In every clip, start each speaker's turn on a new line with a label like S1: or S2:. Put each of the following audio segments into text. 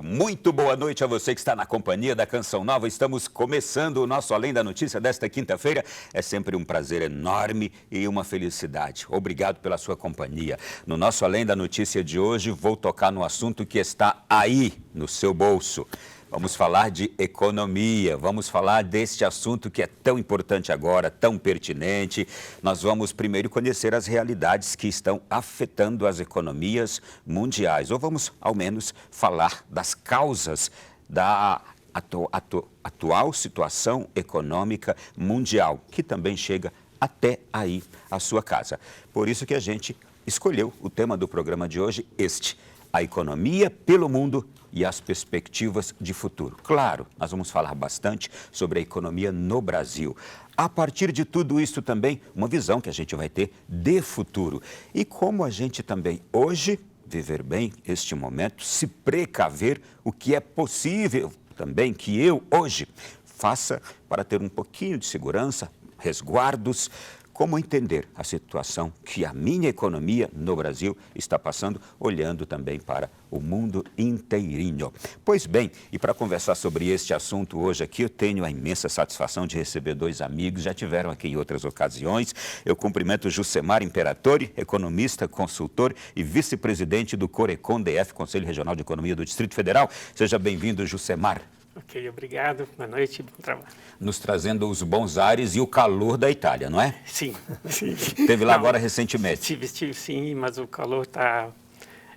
S1: Muito boa noite a você que está na companhia da Canção Nova. Estamos começando o nosso Além da Notícia desta quinta-feira. É sempre um prazer enorme e uma felicidade. Obrigado pela sua companhia. No nosso Além da Notícia de hoje, vou tocar no assunto que está aí no seu bolso. Vamos falar de economia, vamos falar deste assunto que é tão importante agora, tão pertinente. Nós vamos primeiro conhecer as realidades que estão afetando as economias mundiais, ou vamos, ao menos, falar das causas da atual situação econômica mundial, que também chega até aí à sua casa. Por isso que a gente escolheu o tema do programa de hoje, a economia pelo mundo e as perspectivas de futuro. Claro, nós vamos falar bastante sobre a economia no Brasil. A partir de tudo isso também, uma visão que a gente vai ter de futuro. E como a gente também hoje viver bem este momento, se precaver o que é possível também que eu hoje faça para ter um pouquinho de segurança, resguardos. Como entender a situação que a minha economia no Brasil está passando, olhando também para o mundo inteirinho. Pois bem, e para conversar sobre este assunto hoje aqui, eu tenho a imensa satisfação de receber dois amigos, já tiveram aqui em outras ocasiões. Eu cumprimento Juscemar Imperatori, economista, consultor e vice-presidente do Corecon DF, Conselho Regional de Economia do Distrito Federal. Seja bem-vindo, Juscemar.
S2: Ok, obrigado. Boa noite, bom trabalho.
S1: Nos trazendo os bons ares e o calor da Itália, não é?
S2: Sim.
S1: Esteve lá agora recentemente.
S2: Estive sim, mas o calor está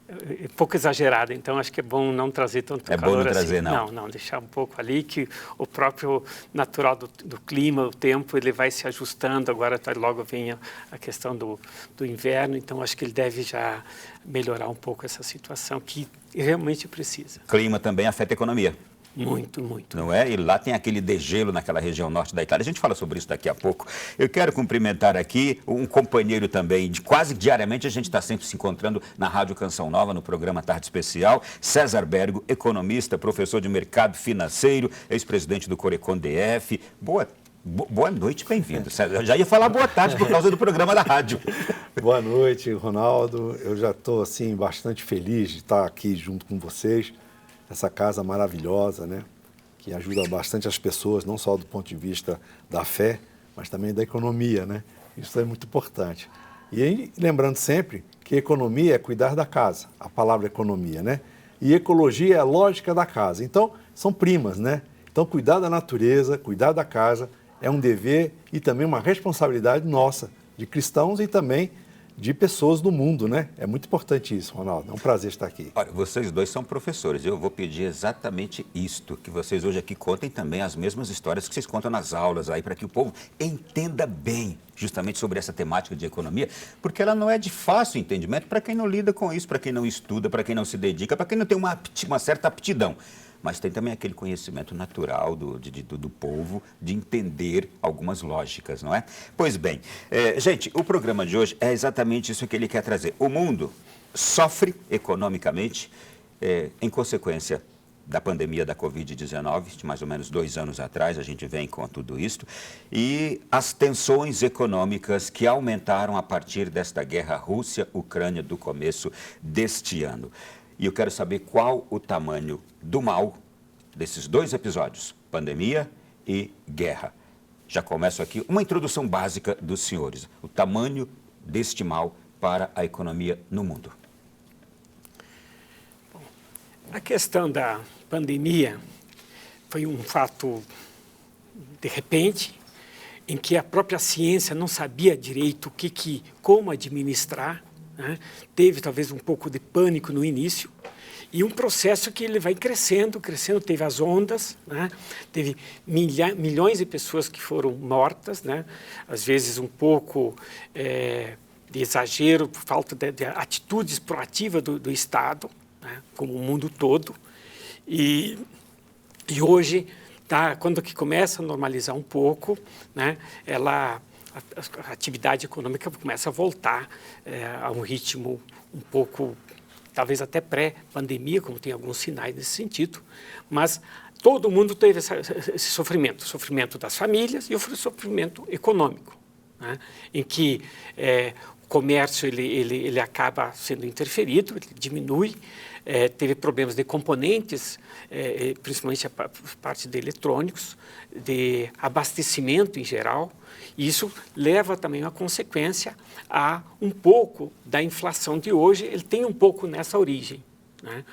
S2: um pouco exagerado, então acho que é bom não trazer tanto calor assim.
S1: É bom não trazer, não?
S2: Não, deixar um pouco ali, que o próprio natural do clima, o tempo, ele vai se ajustando. Agora logo vem a questão do inverno, então acho que ele deve já melhorar um pouco essa situação, que realmente precisa.
S1: Clima também afeta a economia.
S2: Muito.
S1: Não é? E lá tem aquele degelo naquela região norte da Itália. A gente fala sobre isso daqui a pouco. Eu quero cumprimentar aqui um companheiro também, quase diariamente a gente está sempre se encontrando na Rádio Canção Nova, no programa Tarde Especial. César Bergo, economista, professor de mercado financeiro, ex-presidente do Corecon DF. Boa noite, bem-vindo. Eu já ia falar boa tarde por causa do programa da rádio.
S3: Boa noite, Ronaldo. Eu já estou assim, bastante feliz de estar aqui junto com vocês. Essa casa maravilhosa, né, que ajuda bastante as pessoas, não só do ponto de vista da fé, mas também da economia, né? Isso é muito importante. E aí, lembrando sempre que economia é cuidar da casa, a palavra economia, né? E ecologia é a lógica da casa. Então, são primas, né? Então, cuidar da natureza, cuidar da casa é um dever e também uma responsabilidade nossa, de cristãos e também de pessoas do mundo, né? É muito importante isso, Ronaldo. É um prazer estar aqui.
S1: Olha, vocês dois são professores. Eu vou pedir exatamente isto, que vocês hoje aqui contem também as mesmas histórias que vocês contam nas aulas aí, para que o povo entenda bem justamente sobre essa temática de economia, porque ela não é de fácil entendimento para quem não lida com isso, para quem não estuda, para quem não se dedica, para quem não tem uma certa aptidão. Mas tem também aquele conhecimento natural do povo de entender algumas lógicas, não é? Pois bem, gente, o programa de hoje é exatamente isso que ele quer trazer. O mundo sofre economicamente em consequência da pandemia da Covid-19, de mais ou menos 2 anos atrás, a gente vem com tudo isso, e as tensões econômicas que aumentaram a partir desta guerra Rússia-Ucrânia do começo deste ano. E eu quero saber qual o tamanho do mal desses 2 episódios, pandemia e guerra. Já começo aqui uma introdução básica dos senhores. O tamanho deste mal para a economia no mundo.
S2: Bom, a questão da pandemia foi um fato de repente, em que a própria ciência não sabia direito como administrar. Né? Teve talvez um pouco de pânico no início e um processo que ele vai crescendo, teve as ondas, né? Teve milhões de pessoas que foram mortas, né? Às vezes um pouco de exagero por falta de atitudes proativas do Estado, né? Como o mundo todo, e hoje, quando que começa a normalizar um pouco, né? A atividade econômica começa a voltar a um ritmo um pouco, talvez até pré-pandemia, como tem alguns sinais nesse sentido, mas todo mundo teve esse sofrimento das famílias e o sofrimento econômico, né? Em que o comércio ele acaba sendo interferido, ele diminui, teve problemas de componentes, principalmente a parte de eletrônicos, de abastecimento em geral. E isso leva também a consequência a um pouco da inflação de hoje, ele tem um pouco nessa origem, né?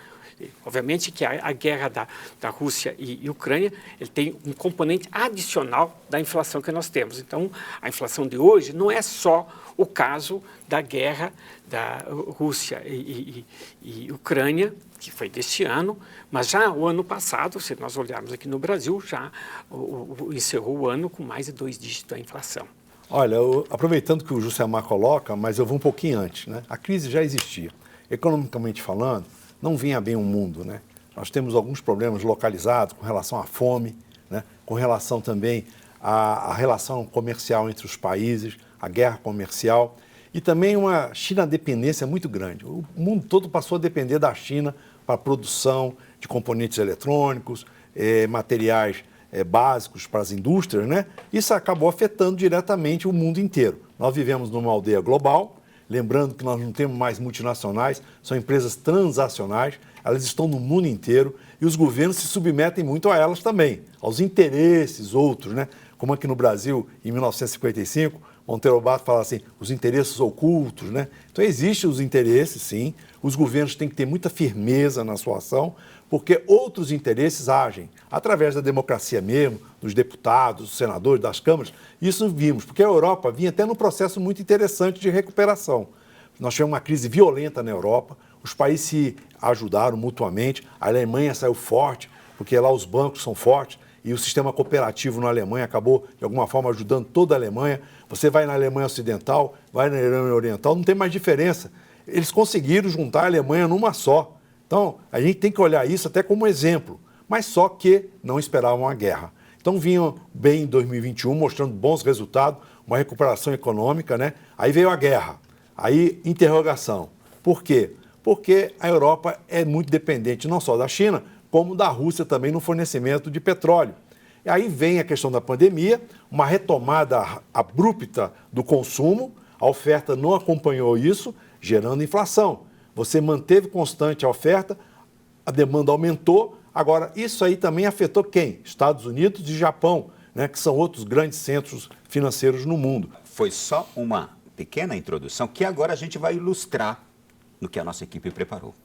S2: Obviamente que a guerra da Rússia e Ucrânia, ele tem um componente adicional da inflação que nós temos. Então, a inflação de hoje não é só o caso da guerra da Rússia e Ucrânia, que foi deste ano, mas já o ano passado, se nós olharmos aqui no Brasil, já encerrou o ano com mais de 2 dígitos da inflação.
S3: Olha, aproveitando que o Juscelmar coloca, mas eu vou um pouquinho antes, né? A crise já existia. Economicamente falando, não vinha bem o mundo, né? Nós temos alguns problemas localizados com relação à fome, né? Com relação também à relação comercial entre os países, a guerra comercial e também uma China-dependência muito grande. O mundo todo passou a depender da China para a produção de componentes eletrônicos, materiais básicos para as indústrias, né? Isso acabou afetando diretamente o mundo inteiro. Nós vivemos numa aldeia global, lembrando que nós não temos mais multinacionais, são empresas transacionais, elas estão no mundo inteiro e os governos se submetem muito a elas também, aos interesses outros, né? Como aqui no Brasil, em 1955, Monteiro Lobato fala assim, os interesses ocultos, né? Então existem os interesses, sim, os governos têm que ter muita firmeza na sua ação, porque outros interesses agem, através da democracia mesmo, dos deputados, dos senadores, das câmaras, isso vimos, porque a Europa vinha até num processo muito interessante de recuperação. Nós tivemos uma crise violenta na Europa, os países se ajudaram mutuamente, a Alemanha saiu forte, porque lá os bancos são fortes, e o sistema cooperativo na Alemanha acabou, de alguma forma, ajudando toda a Alemanha. Você vai na Alemanha Ocidental, vai na Alemanha Oriental, não tem mais diferença. Eles conseguiram juntar a Alemanha numa só. Então, a gente tem que olhar isso até como exemplo, mas só que não esperavam a guerra. Então, vinham bem em 2021, mostrando bons resultados, uma recuperação econômica, né? Aí veio a guerra, aí interrogação. Por quê? Porque a Europa é muito dependente não só da China, como da Rússia também no fornecimento de petróleo. E aí vem a questão da pandemia, uma retomada abrupta do consumo, a oferta não acompanhou isso, gerando inflação. Você manteve constante a oferta, a demanda aumentou. Agora, isso aí também afetou quem? Estados Unidos e Japão, né, que são outros grandes centros financeiros no mundo.
S1: Foi só uma pequena introdução que agora a gente vai ilustrar no que a nossa equipe preparou.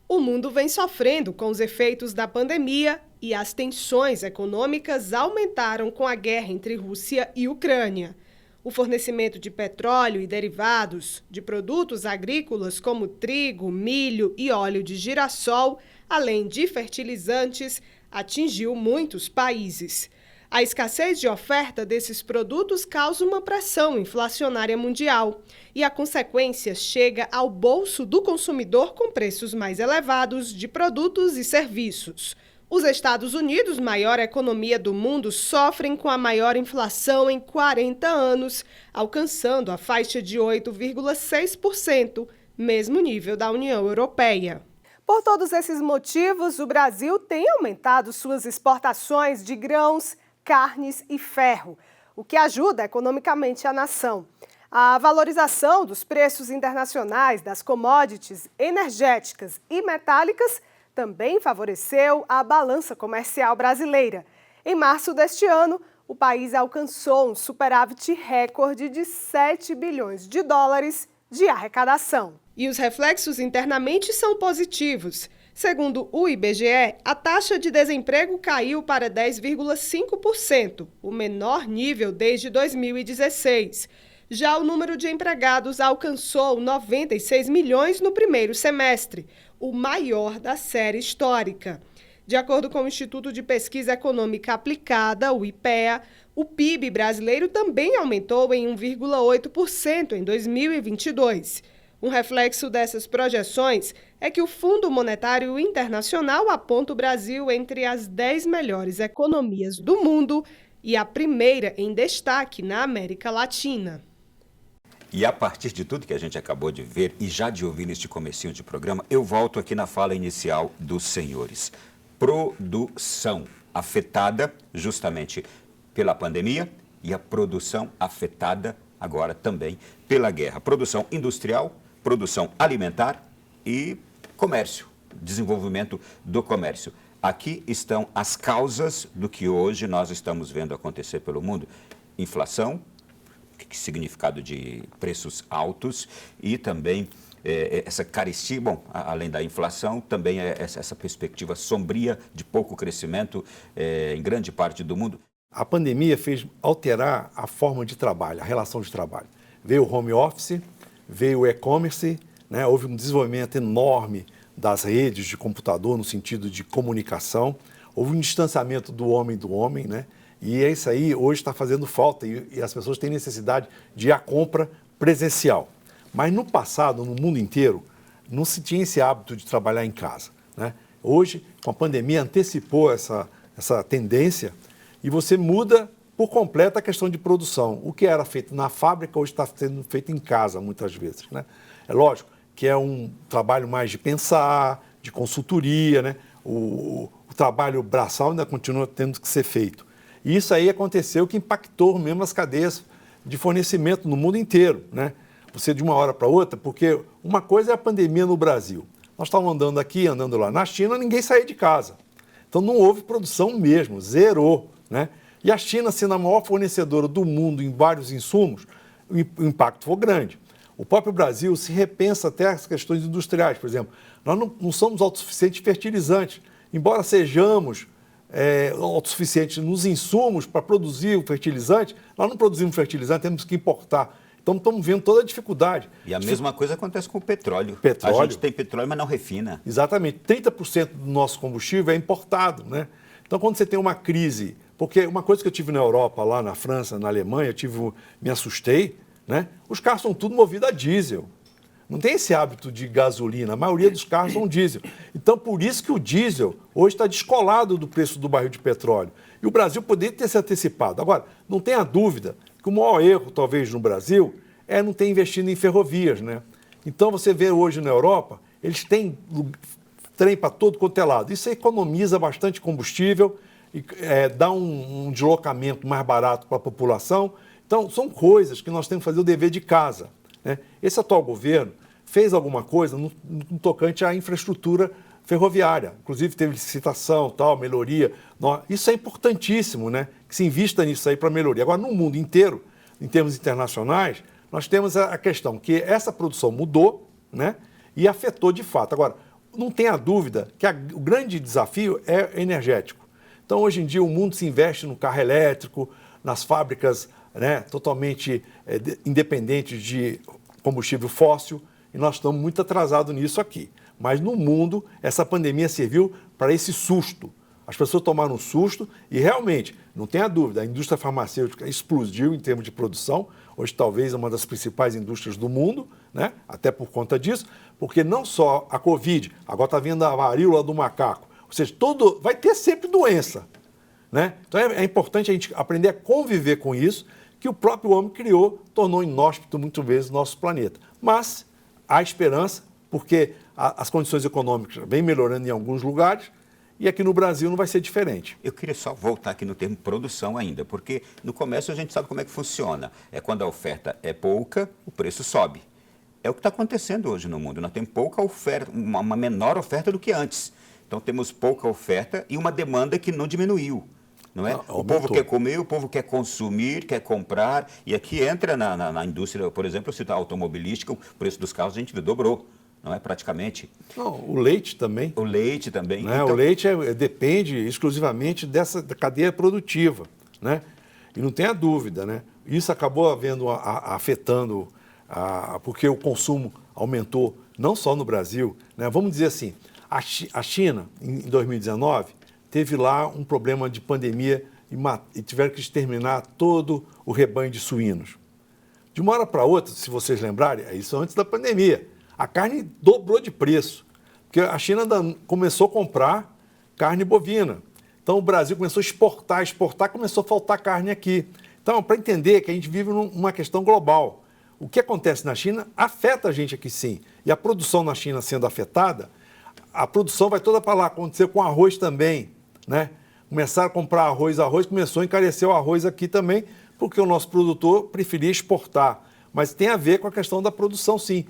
S4: O mundo vem sofrendo com os efeitos da pandemia e as tensões econômicas aumentaram com a guerra entre Rússia e Ucrânia. O fornecimento de petróleo e derivados, de produtos agrícolas como trigo, milho e óleo de girassol, além de fertilizantes, atingiu muitos países. A escassez de oferta desses produtos causa uma pressão inflacionária mundial e a consequência chega ao bolso do consumidor com preços mais elevados de produtos e serviços. Os Estados Unidos, maior economia do mundo, sofrem com a maior inflação em 40 anos, alcançando a faixa de 8,6%, mesmo nível da União Europeia. Por todos esses motivos, o Brasil tem aumentado suas exportações de grãos, carnes e ferro, o que ajuda economicamente a nação. A valorização dos preços internacionais das commodities energéticas e metálicas também favoreceu a balança comercial brasileira. Em março deste ano, o país alcançou um superávit recorde de 7 bilhões de dólares de arrecadação. E os reflexos internamente são positivos. Segundo o IBGE, a taxa de desemprego caiu para 10,5%, o menor nível desde 2016. Já o número de empregados alcançou 96 milhões no primeiro semestre, o maior da série histórica. De acordo com o Instituto de Pesquisa Econômica Aplicada, o IPEA, o PIB brasileiro também aumentou em 1,8% em 2022. Um reflexo dessas projeções é que o Fundo Monetário Internacional aponta o Brasil entre as 10 melhores economias do mundo e a primeira em destaque na América Latina.
S1: E a partir de tudo que a gente acabou de ver e já de ouvir neste comecinho de programa, eu volto aqui na fala inicial dos senhores. Produção afetada justamente pela pandemia e a produção afetada agora também pela guerra. Produção industrial, produção alimentar e comércio. desenvolvimento do comércio. Aqui estão as causas do que hoje nós estamos vendo acontecer pelo mundo. Inflação, que significado de preços altos, e também essa carestia, bom, além da inflação, também essa perspectiva sombria de pouco crescimento em grande parte do mundo.
S3: A pandemia fez alterar a forma de trabalho, a relação de trabalho. Veio o home office, veio o e-commerce, né? Houve um desenvolvimento enorme das redes de computador no sentido de comunicação, houve um distanciamento do homem, né? E é isso aí, hoje está fazendo falta e as pessoas têm necessidade de ir à compra presencial. Mas no passado, no mundo inteiro, não se tinha esse hábito de trabalhar em casa, né? Hoje, com a pandemia, antecipou essa tendência e você muda por completo a questão de produção. O que era feito na fábrica, hoje está sendo feito em casa, muitas vezes, né? É lógico que é um trabalho mais de pensar, de consultoria, né? O trabalho braçal ainda continua tendo que ser feito. E isso aí aconteceu que impactou mesmo as cadeias de fornecimento no mundo inteiro, né? Você de uma hora para outra, porque uma coisa é a pandemia no Brasil. Nós estávamos andando aqui, andando lá. Na China, ninguém saía de casa. Então não houve produção mesmo, zerou, né? E a China, sendo a maior fornecedora do mundo em vários insumos, o impacto foi grande. O próprio Brasil se repensa até as questões industriais. Por exemplo, nós não somos autossuficientes em fertilizantes. Embora sejamos autossuficientes nos insumos para produzir o fertilizante, nós não produzimos fertilizante, temos que importar. Então, estamos vendo toda a dificuldade.
S1: E a mesma coisa acontece com o petróleo.
S3: Petróleo.
S1: A gente tem petróleo, mas não refina.
S3: Exatamente. 30% do nosso combustível é importado, né? Então, quando você tem uma crise... Porque uma coisa que eu tive na Europa, lá na França, na Alemanha, me assustei, né? Os carros são tudo movidos a diesel. Não tem esse hábito de gasolina. A maioria dos carros são diesel. Então, por isso que o diesel hoje está descolado do preço do barril de petróleo. E o Brasil poderia ter se antecipado. Agora, não tenha dúvida que o maior erro, talvez, no Brasil é não ter investido em ferrovias, né? Então, você vê hoje na Europa, eles têm trem para todo quanto é lado. Isso economiza bastante combustível e dá um deslocamento mais barato para a população. Então, são coisas que nós temos que fazer o dever de casa, né? Esse atual governo fez alguma coisa no tocante à infraestrutura ferroviária. Inclusive, teve licitação, tal, melhoria. Isso é importantíssimo, né? Que se invista nisso aí para melhoria. Agora, no mundo inteiro, em termos internacionais, nós temos a questão que essa produção mudou, né? E afetou de fato. Agora, não tenha dúvida que o grande desafio é energético. Então, hoje em dia, o mundo se investe no carro elétrico, nas fábricas, né, totalmente independentes de combustível fóssil, e nós estamos muito atrasados nisso aqui. Mas no mundo, essa pandemia serviu para esse susto. As pessoas tomaram um susto e realmente, não tenha dúvida, a indústria farmacêutica explodiu em termos de produção. Hoje talvez é uma das principais indústrias do mundo, né? Até por conta disso, porque não só a Covid, agora está vindo a varíola do macaco. Ou seja, vai ter sempre doença, né? Então é importante a gente aprender a conviver com isso, que o próprio homem criou, tornou inóspito muitas vezes o nosso planeta. Mas há esperança, porque as condições econômicas vêm melhorando em alguns lugares, e aqui no Brasil não vai ser diferente.
S1: Eu queria só voltar aqui no termo produção ainda, porque no comércio a gente sabe como é que funciona. É quando a oferta é pouca, o preço sobe. É o que está acontecendo hoje no mundo. Nós temos pouca oferta, uma menor oferta do que antes. Então temos pouca oferta e uma demanda que não diminuiu. Não é? O povo quer comer, o povo quer consumir, quer comprar. E aqui entra na indústria, por exemplo, se está automobilística, o preço dos carros a gente dobrou. Não é praticamente?
S3: Não, o leite também.
S1: O leite também.
S3: Né? Então... O leite depende exclusivamente dessa cadeia produtiva, né? E não tenha dúvida, né? Isso acabou afetando, porque o consumo aumentou, não só no Brasil, né? Vamos dizer assim, a China, em 2019, teve lá um problema de pandemia e tiveram que exterminar todo o rebanho de suínos. De uma hora para outra, se vocês lembrarem, isso antes da pandemia, a carne dobrou de preço, porque a China começou a comprar carne bovina. Então, o Brasil começou a exportar, começou a faltar carne aqui. Então, para entender que a gente vive numa questão global, o que acontece na China afeta a gente aqui sim. E a produção na China sendo afetada, a produção vai toda para lá. Aconteceu com arroz também, né? Começaram a comprar arroz, começou a encarecer o arroz aqui também, porque o nosso produtor preferia exportar. Mas tem a ver com a questão da produção, sim.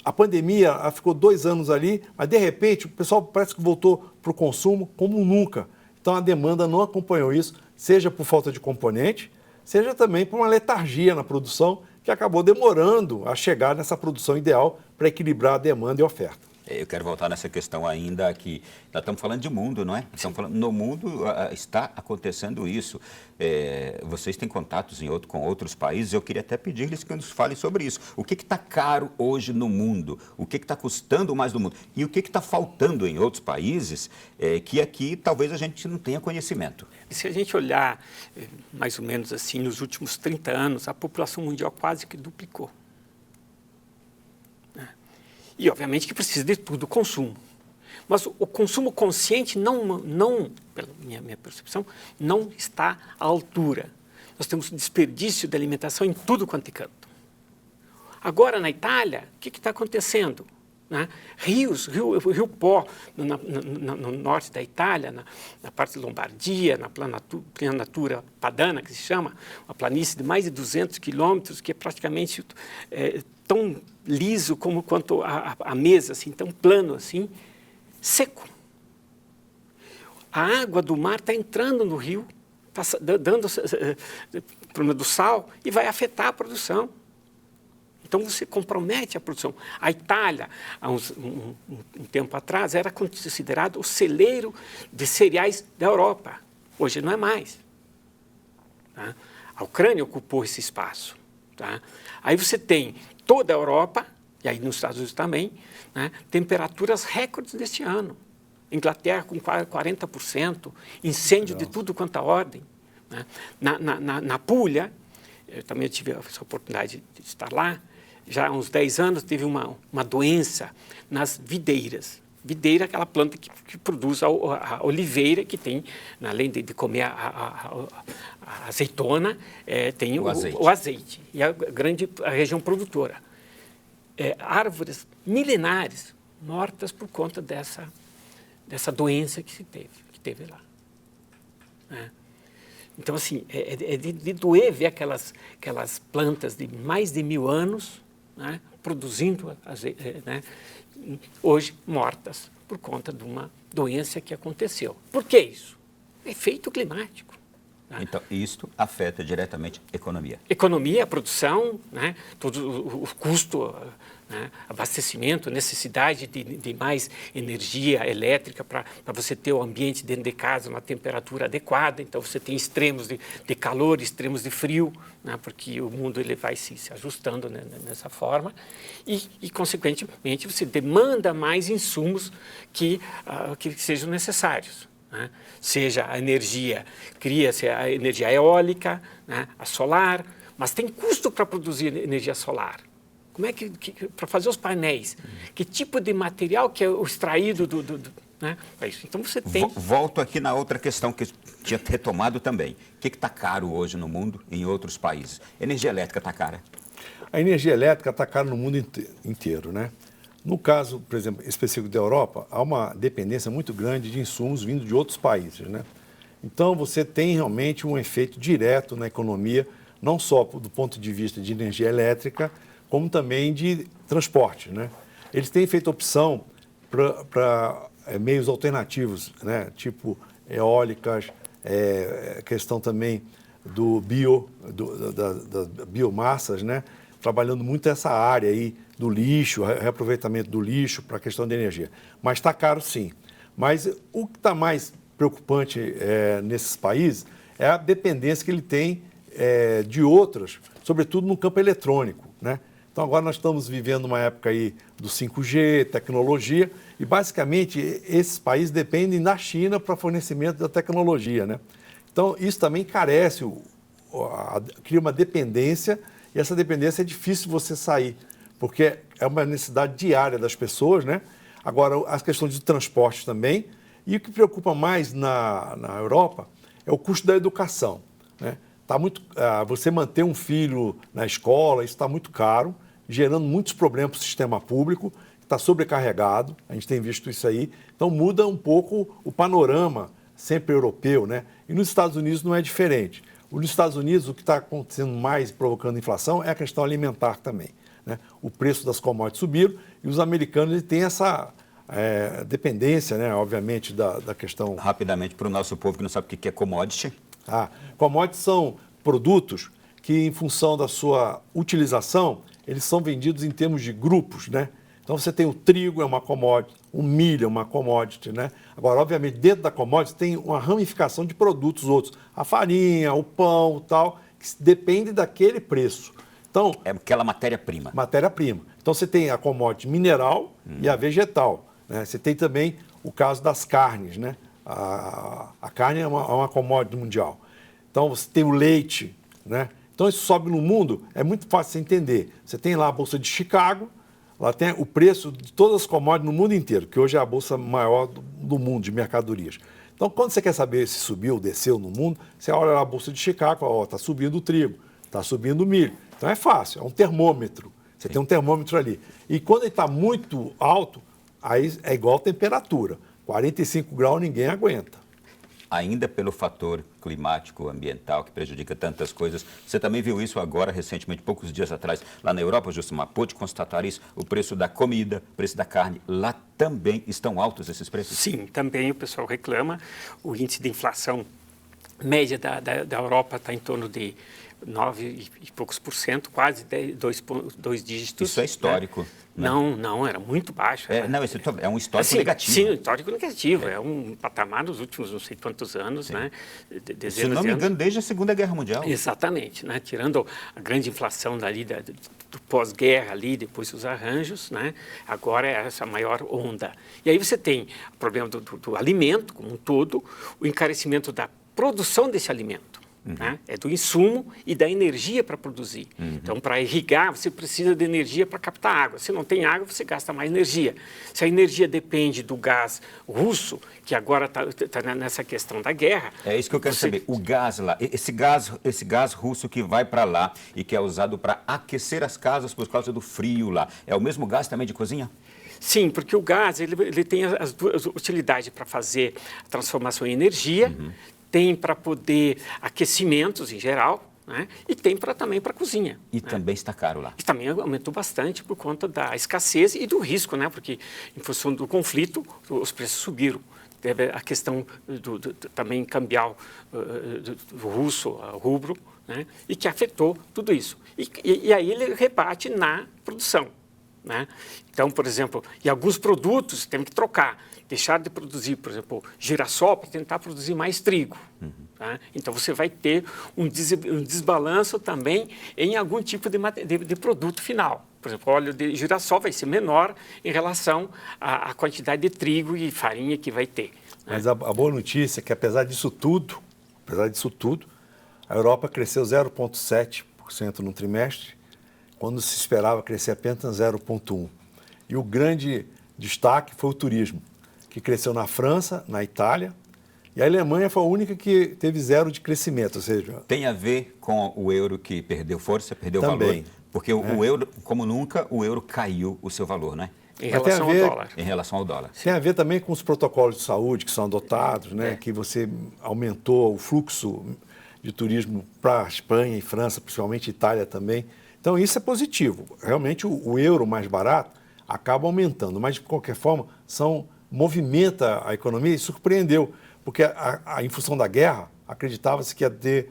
S3: a pandemia ela ficou 2 anos ali, mas de repente o pessoal parece que voltou para o consumo como nunca. Então a demanda não acompanhou isso, seja por falta de componente, seja também por uma letargia na produção que acabou demorando a chegar nessa produção ideal para equilibrar a demanda e a oferta.
S1: Eu quero voltar nessa questão ainda que nós estamos falando de mundo, não é? Estamos falando, no mundo está acontecendo isso. Vocês têm contatos com outros países, eu queria até pedir-lhes que nos falem sobre isso. O que está caro hoje no mundo? O que está custando mais no mundo? E o que está faltando em outros países que aqui talvez a gente não tenha conhecimento?
S2: Se a gente olhar mais ou menos assim, nos últimos 30 anos, a população mundial quase que duplicou. E, obviamente, que precisa de tudo o consumo. Mas o consumo consciente, pela minha percepção, não está à altura. Nós temos desperdício de alimentação em tudo quanto é canto. Agora, na Itália, o que está acontecendo? Né? Rio Pó, no norte da Itália, na parte de Lombardia, na Planatura Padana, que se chama, uma planície de mais de 200 quilômetros, que é praticamente tão liso quanto a mesa, assim, tão plano assim, seco. A água do mar está entrando no rio, está dando problema do sal e vai afetar a produção. Então, você compromete a produção. A Itália, há um tempo atrás, era considerado o celeiro de cereais da Europa. Hoje não é mais. Tá? A Ucrânia ocupou esse espaço. Tá? Aí você tem toda a Europa, e aí nos Estados Unidos também, né, temperaturas recordes deste ano. Inglaterra com 40%, incêndio de tudo quanto a ordem. Né? Na Puglia, eu também tive essa oportunidade de estar lá, já há uns 10 anos teve uma doença nas videiras. Videira é aquela planta que produz a oliveira, que tem, além de comer a azeitona, tem o azeite. E a região produtora. Árvores milenares mortas por conta dessa doença que teve lá. Então, assim, é de doer ver aquelas plantas de mais de 1000 anos, né, produzindo né, hoje mortas por conta de uma doença que aconteceu. Por que isso? Efeito climático. Né?
S1: Então, isto afeta diretamente a economia.
S2: Economia, a produção, né, todo o custo, né, abastecimento, necessidade de mais energia elétrica para você ter o ambiente dentro de casa, uma temperatura adequada. Então, você tem extremos de calor, extremos de frio, né, porque o mundo ele vai se ajustando, né, nessa forma. E, consequentemente, você demanda mais insumos que sejam necessários. Né? Seja a energia, cria-se a energia eólica, né, a solar, mas tem custo para produzir energia solar. Como é que para fazer os painéis? Que tipo de material que é o extraído né? É isso. Então você tem...
S1: Volto aqui na outra questão que eu tinha retomado também. O que está caro hoje no mundo e em outros países? Energia elétrica está cara?
S3: A energia elétrica está cara no mundo inteiro, né? No caso, por exemplo, específico da Europa, há uma dependência muito grande de insumos vindo de outros países, né? Então, você tem realmente um efeito direto na economia, não só do ponto de vista de energia elétrica, como também de transporte, né? Eles têm feito opção para meios alternativos, né? Tipo eólicas, questão também das biomassas, né? Trabalhando muito essa área aí do lixo, reaproveitamento do lixo para a questão de energia. Mas está caro, sim. Mas o que está mais preocupante nesses países é a dependência que ele tem de outras, sobretudo no campo eletrônico, né? Então, agora nós estamos vivendo uma época aí do 5G, tecnologia, e basicamente esses países dependem da China para fornecimento da tecnologia, né? Então, isso também carece, cria uma dependência, e essa dependência é difícil você sair, porque é uma necessidade diária das pessoas, né? Agora, as questões de transporte também, e o que preocupa mais na Europa é o custo da educação, né? Você manter um filho na escola, isso está muito caro, gerando muitos problemas para o sistema público, que está sobrecarregado, a gente tem visto isso aí. Então, muda um pouco o panorama, sempre europeu, né? E nos Estados Unidos não é diferente. Nos Estados Unidos, o que está acontecendo mais, provocando inflação, é a questão alimentar também, né? O preço das commodities subiram e os americanos eles têm essa dependência, né? Obviamente, da questão...
S1: Rapidamente, para o nosso povo que não sabe o que é commodity.
S3: Commodities são produtos que, em função da sua utilização, eles são vendidos em termos de grupos, né? Então, você tem o trigo, é uma commodity, o milho é uma commodity, né? Agora, obviamente, dentro da commodity tem uma ramificação de produtos outros. A farinha, o pão, tal, que depende daquele preço. Então,
S1: é aquela matéria-prima.
S3: Matéria-prima. Então, você tem a commodity mineral e a vegetal, né? Você tem também o caso das carnes, né? A carne é uma commodity mundial. Então, você tem o leite, né? Então, isso sobe no mundo, é muito fácil de entender. Você tem lá a Bolsa de Chicago, lá tem o preço de todas as commodities no mundo inteiro, que hoje é a bolsa maior do mundo de mercadorias. Então, quando você quer saber se subiu ou desceu no mundo, você olha lá a Bolsa de Chicago e fala, está subindo o trigo, está subindo o milho. Então, é fácil, é um termômetro. Você tem um termômetro ali. E quando ele está muito alto, aí é igual a temperatura. 45 graus ninguém aguenta.
S1: Ainda pelo fator climático, ambiental, que prejudica tantas coisas. Você também viu isso agora, recentemente, poucos dias atrás, lá na Europa, Josimar, pôde constatar isso, o preço da comida, o preço da carne, lá também estão altos esses preços?
S2: Sim, também o pessoal reclama. O índice de inflação média da Europa está em torno de 9 e poucos por cento, quase 2 dígitos.
S1: Isso é histórico.
S2: Né? Não, era muito baixo.
S1: Não, esse é um histórico
S2: assim,
S1: negativo.
S2: Sim, um histórico negativo. É um patamar nos últimos não sei quantos anos, né?
S1: Se não me engano, desde a Segunda Guerra Mundial.
S2: Exatamente, né? Tirando a grande inflação dali do pós-guerra ali, depois dos arranjos, né? Agora é essa maior onda. E aí você tem o problema do alimento como um todo, o encarecimento da produção desse alimento. Né? É do insumo e da energia para produzir. Então, para irrigar, você precisa de energia para captar água. Se não tem água, você gasta mais energia. Se a energia depende do gás russo, que agora está nessa questão da guerra...
S1: É isso que eu quero saber. O gás lá, esse gás russo que vai para lá e que é usado para aquecer as casas por causa do frio lá, é o mesmo gás também de cozinha?
S2: Sim, porque o gás ele tem as duas utilidades para fazer a transformação em energia, tem para poder aquecimentos em geral, né? E tem também para cozinha.
S1: E também está caro lá.
S2: E também aumentou bastante por conta da escassez e do risco, né? Porque em função do conflito os preços subiram. Teve a questão também cambial do russo, rubro, né? E que afetou tudo isso. E aí ele rebate na produção. Né? Então, por exemplo, e alguns produtos tem que trocar, deixar de produzir, por exemplo, girassol para tentar produzir mais trigo. Tá? Então, você vai ter um desbalanço também em algum tipo de produto final. Por exemplo, o óleo de girassol vai ser menor em relação à quantidade de trigo e farinha que vai ter. Né?
S3: Mas a boa notícia é que, apesar disso tudo, a Europa cresceu 0,7% no trimestre, quando se esperava crescer apenas 0,1%. E o grande destaque foi o turismo, que cresceu na França, na Itália, e a Alemanha foi a única que teve zero de crescimento. Ou seja,
S1: tem a ver com o euro que perdeu força, perdeu
S3: também,
S1: valor? Porque o euro, como nunca, o euro caiu o seu valor, né?
S2: Em relação ao dólar.
S1: Em relação ao dólar.
S3: Tem a ver também com os protocolos de saúde que são adotados, né? Que você aumentou o fluxo de turismo para a Espanha e França, principalmente Itália também. Então, isso é positivo. Realmente, o euro mais barato acaba aumentando, mas, de qualquer forma, movimenta a economia e surpreendeu, porque, em função da guerra, acreditava-se que ia ter,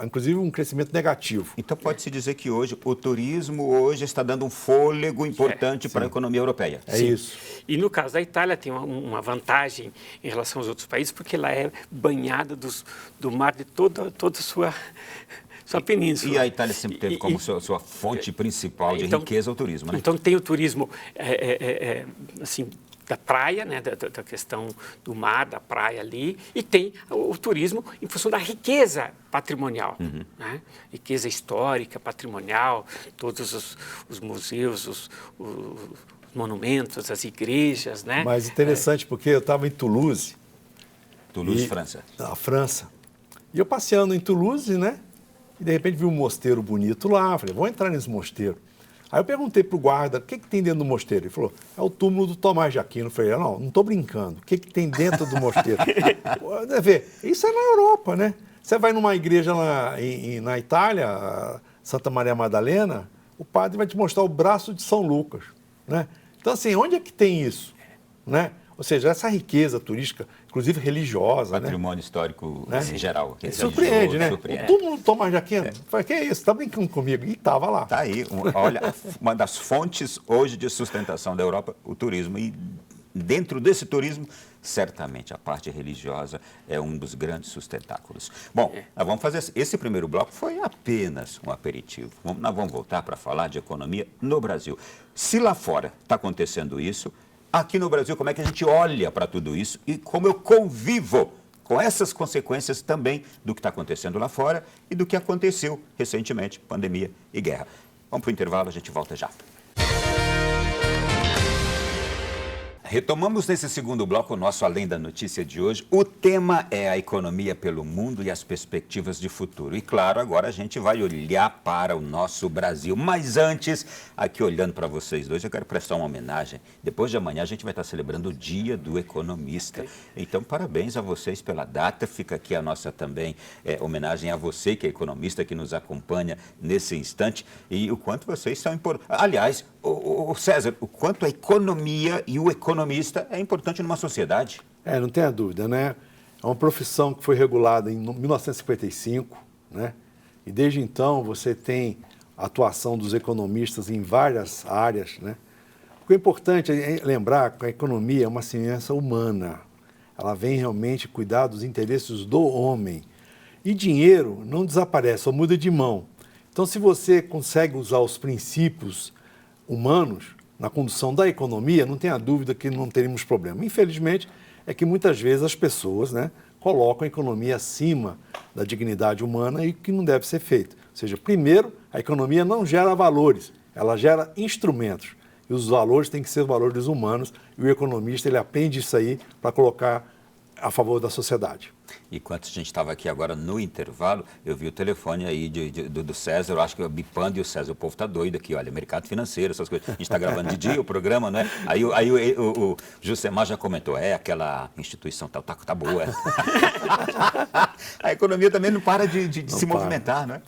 S3: inclusive, um crescimento negativo.
S1: Então, pode-se dizer que hoje o turismo está dando um fôlego importante para a economia europeia.
S3: É isso.
S2: E, no caso da Itália, tem uma vantagem em relação aos outros países, porque ela é banhada do mar de toda a sua península.
S1: E a Itália sempre teve como sua fonte principal de riqueza o turismo, né?
S2: Então, tem o turismo, assim, da praia, né, da questão do mar, da praia ali, e tem o turismo em função da riqueza patrimonial, né? Riqueza histórica, patrimonial, todos os museus, os monumentos, as igrejas, né?
S3: Mas interessante, porque eu estava em Toulouse.
S1: Toulouse, França.
S3: Na França. E eu passeando em Toulouse, né? E, de repente, vi um mosteiro bonito lá. Falei, vou entrar nesse mosteiro. Aí eu perguntei para o guarda, o que tem dentro do mosteiro? Ele falou, é o túmulo do Tomás de Aquino. Eu falei, não estou brincando. O que tem dentro do mosteiro? Deve ver, isso é na Europa, né? Você vai numa igreja lá na Itália, Santa Maria Madalena, o padre vai te mostrar o braço de São Lucas, né? Então, assim, onde é que tem isso, né? Ou seja, essa riqueza turística, inclusive religiosa,
S1: Patrimônio histórico em geral.
S3: Surpreende, né?
S1: Surpreende.
S3: Todo mundo toma jaquinha. Fala, que é isso? Tá brincando comigo? E estava lá.
S1: Tá aí, olha, uma das fontes hoje de sustentação da Europa, o turismo. E dentro desse turismo, certamente a parte religiosa é um dos grandes sustentáculos. Bom, nós vamos fazer esse primeiro bloco foi apenas um aperitivo. Nós vamos voltar para falar de economia no Brasil. Se lá fora está acontecendo isso, aqui no Brasil, como é que a gente olha para tudo isso e como eu convivo com essas consequências também do que está acontecendo lá fora e do que aconteceu recentemente, pandemia e guerra. Vamos para o intervalo, a gente volta já. Retomamos nesse segundo bloco o nosso Além da Notícia de hoje. O tema é a economia pelo mundo e as perspectivas de futuro. E claro, agora a gente vai olhar para o nosso Brasil. Mas antes, aqui olhando para vocês dois, eu quero prestar uma homenagem. Depois de amanhã a gente vai estar celebrando o Dia do Economista. Então, parabéns a vocês pela data. Fica aqui a nossa também homenagem a você, que é economista, que nos acompanha nesse instante. E o quanto vocês são importantes. Aliás, o César, o quanto a economia e o economista é importante numa sociedade.
S3: Não tenha dúvida, né? É uma profissão que foi regulada em 1955, né? E desde então você tem a atuação dos economistas em várias áreas, né? O que é importante é lembrar que a economia é uma ciência humana. Ela vem realmente cuidar dos interesses do homem. E dinheiro não desaparece, só muda de mão. Então, se você consegue usar os princípios humanos na condução da economia, não tenha dúvida que não teríamos problema. Infelizmente, é que muitas vezes as pessoas, né, colocam a economia acima da dignidade humana e que não deve ser feito. Ou seja, primeiro, a economia não gera valores, ela gera instrumentos. E os valores têm que ser valores humanos e o economista ele aprende isso aí para colocar a favor da sociedade.
S1: Enquanto a gente estava aqui agora no intervalo, eu vi o telefone aí do César, eu acho que é o bipando e o César, o povo está doido aqui, olha, mercado financeiro, essas coisas. A gente está gravando de dia o programa, né? Aí o Jusemar já comentou, aquela instituição tal, tá boa. A economia também não para de se movimentar, né?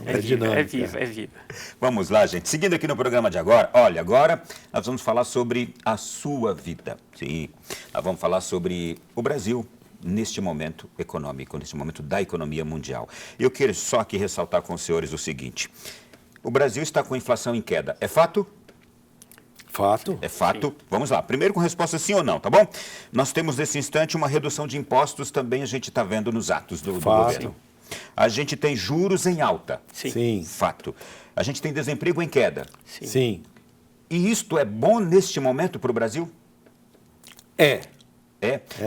S3: É dinâmica.
S2: É viva.
S1: Vamos lá, gente. Seguindo aqui no programa de agora, olha, agora nós vamos falar sobre a sua vida. Sim, nós vamos falar sobre o Brasil neste momento econômico, neste momento da economia mundial. Eu quero só aqui ressaltar com os senhores o seguinte: o Brasil está com inflação em queda. É fato?
S3: Fato.
S1: É fato. Sim. Vamos lá. Primeiro com resposta sim ou não, tá bom? Nós temos nesse instante uma redução de impostos também, a gente está vendo nos atos do governo. A gente tem juros em alta.
S3: Sim.
S1: Fato. A gente tem desemprego em queda.
S3: Sim.
S1: E isto é bom neste momento para o Brasil?
S3: É